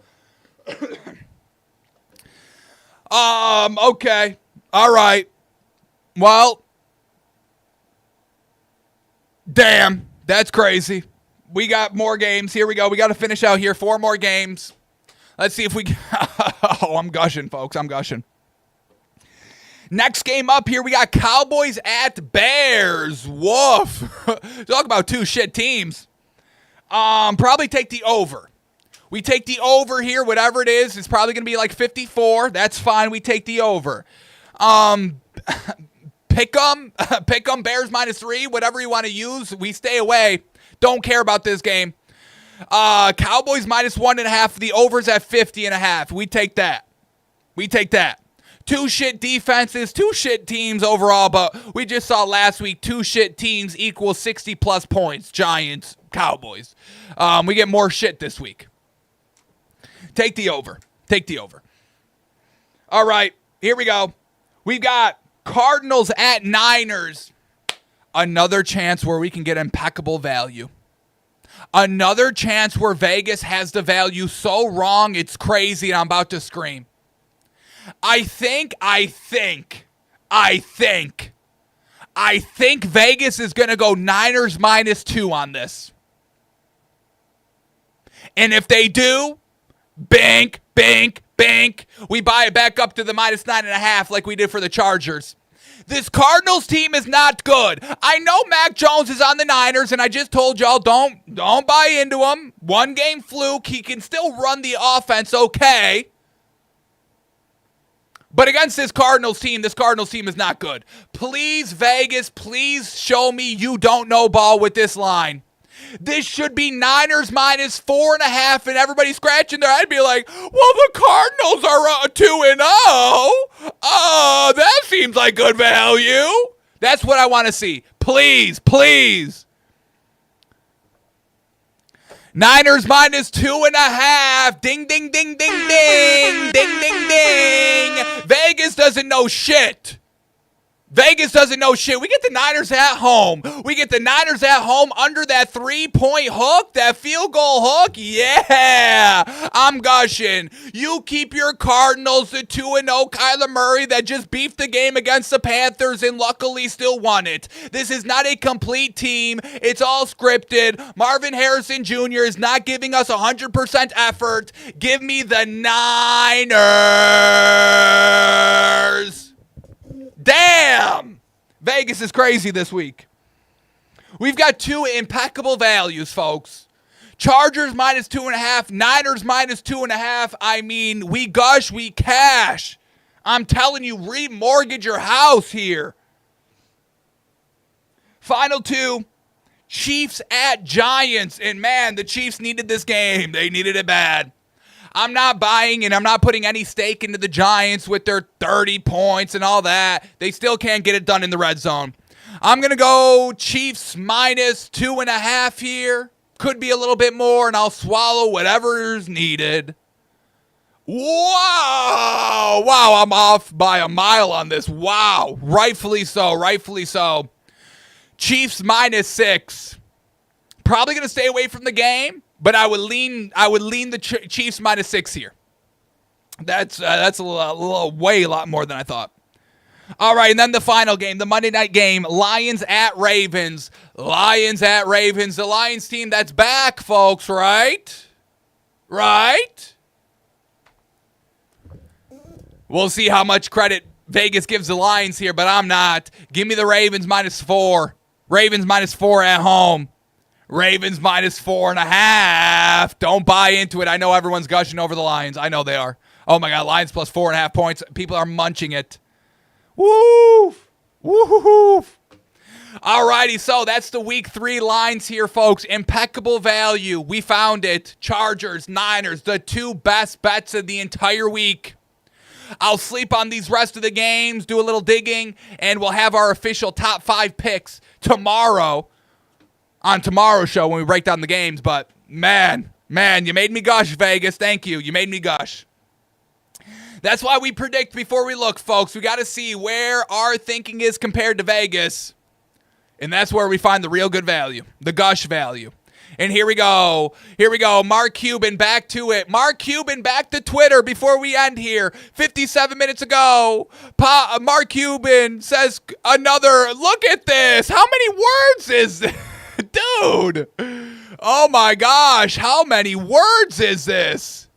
Okay. All right. Well, damn, that's crazy. We got more games. Here we go. We got to finish out here. 4 more games. Let's see if we oh, I'm gushing, folks. I'm gushing. Next game up here, we got Cowboys at Bears. Woof. Talk about 2 shit teams. Probably take the over. We take the over here, whatever it is. It's probably going to be like 54. That's fine. We take the over. Pick 'em, Bears -3, whatever you want to use. We stay away. Don't care about this game. Cowboys -1.5. The over's at 50.5. We take that. 2 shit defenses, 2 shit teams overall, but we just saw last week 2 shit teams equal 60+ points. Giants, Cowboys. We get more shit this week. Take the over. All right, here we go. We've got Cardinals at Niners. Another chance where we can get impeccable value. Another chance where Vegas has the value so wrong it's crazy and I'm about to scream. I think Vegas is going to go Niners -2 on this. And if they do, bank. We buy it back up to the -9.5 like we did for the Chargers. This Cardinals team is not good. I know Mac Jones is on the Niners, and I just told y'all don't buy into him. 1 game fluke. He can still run the offense okay. But against this Cardinals team is not good. Please, Vegas, please show me you don't know ball with this line. This should be Niners minus 4.5, and everybody scratching their head be like, well, the Cardinals are 2-0. That seems like good value. That's what I want to see. Please, please. Niners minus 2.5. Ding, ding, ding, ding, ding. Ding, ding, ding. Vegas doesn't know shit. Vegas doesn't know shit. We get the Niners at home. We get the Niners at home under that 3-point hook, that field goal hook. Yeah, I'm gushing. You keep your Cardinals to 2-0. Kyler Murray that just beefed the game against the Panthers and luckily still won it. This is not a complete team. It's all scripted. Marvin Harrison Jr. is not giving us 100% effort. Give me the Niners. Damn! Vegas is crazy this week. We've got two impeccable values, folks. Chargers minus 2.5, Niners minus 2.5. I mean, we gush, we cash. I'm telling you, remortgage your house here. Final two, Chiefs at Giants. And man, the Chiefs needed this game. They needed it bad. I'm not buying and I'm not putting any stake into the Giants with their 30 points and all that. They still can't get it done in the red zone. I'm going to go Chiefs minus 2.5 here. Could be a little bit more, and I'll swallow whatever's needed. Wow. Wow, I'm off by a mile on this. Wow. Rightfully so. Rightfully so. Chiefs minus 6. Probably going to stay away from the game. But I would lean the Chiefs minus 6 here. That's a lot more than I thought. All right, and then the final game, the Monday night game, Lions at Ravens. Lions at Ravens. The Lions team that's back, folks, right? Right? We'll see how much credit Vegas gives the Lions here, but I'm not. Give me the Ravens minus 4. Ravens minus 4 at home. Ravens minus 4.5. Don't buy into it. I know everyone's gushing over the Lions. I know they are. Oh my God, Lions plus 4.5 points. People are munching it. Woo! Woo! Alrighty, so that's the week 3 lines here, folks. Impeccable value. We found it. Chargers, Niners, the 2 best bets of the entire week. I'll sleep on these rest of the games, do a little digging, and we'll have our official top 5 picks tomorrow. On tomorrow's show when we break down the games, but man, you made me gush, Vegas. Thank you. You made me gush. That's why we predict before we look, folks. We got to see where our thinking is compared to Vegas, and that's where we find the real good value, the gush value. And here we go. Mark Cuban back to it. Mark Cuban back to Twitter before we end here. 57 minutes ago, Mark Cuban says another, look at this. How many words is this? Dude, oh my gosh, how many words is this?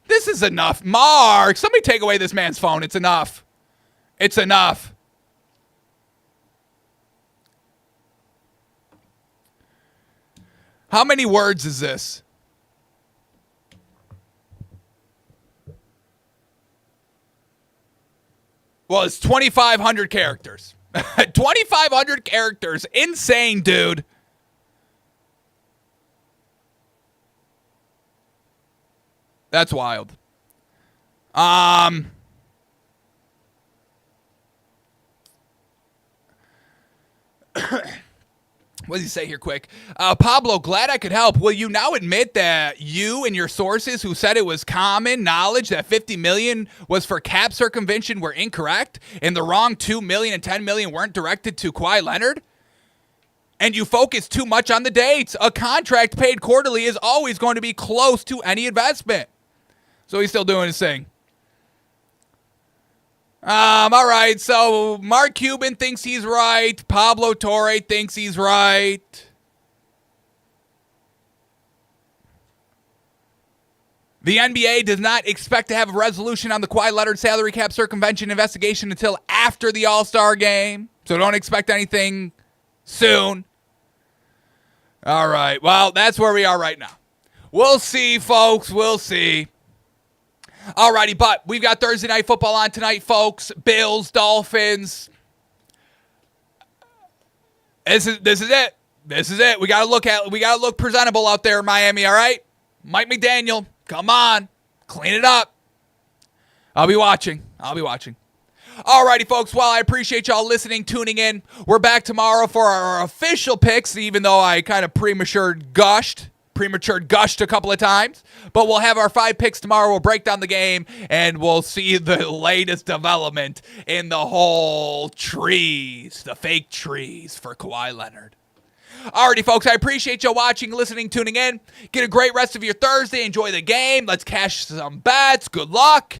This is enough. Mark, somebody take away this man's phone. It's enough. It's enough. How many words is this? Well, it's 2,500 characters. 2,500 characters. Insane, dude. That's wild. What does he say here quick? Pablo, glad I could help. Will you now admit that you and your sources who said it was common knowledge that 50 million was for cap circumvention were incorrect and the wrong 2 million and 10 million weren't directed to Kawhi Leonard? And you focus too much on the dates. A contract paid quarterly is always going to be close to any investment. So he's still doing his thing. All right, so Mark Cuban thinks he's right. Pablo Torre thinks he's right. The NBA does not expect to have a resolution on the Kawhi Leonard salary cap circumvention investigation until after the All-Star game. So don't expect anything soon. All right, well, that's where we are right now. We'll see, folks. We'll see. Alrighty, but we've got Thursday Night Football on tonight, folks. Bills, Dolphins. This is it. This is it. We gotta look presentable out there in Miami, all right? Mike McDaniel, come on. Clean it up. I'll be watching. Alrighty, folks. Well, I appreciate y'all listening, tuning in. We're back tomorrow for our official picks, even though I kind of premature gushed a couple of times. But we'll have our 5 picks tomorrow. We'll break down the game, and we'll see the latest development in the whole trees, the fake trees for Kawhi Leonard. Alrighty, folks, I appreciate you watching, listening, tuning in. Get a great rest of your Thursday. Enjoy the game. Let's cash some bets. Good luck.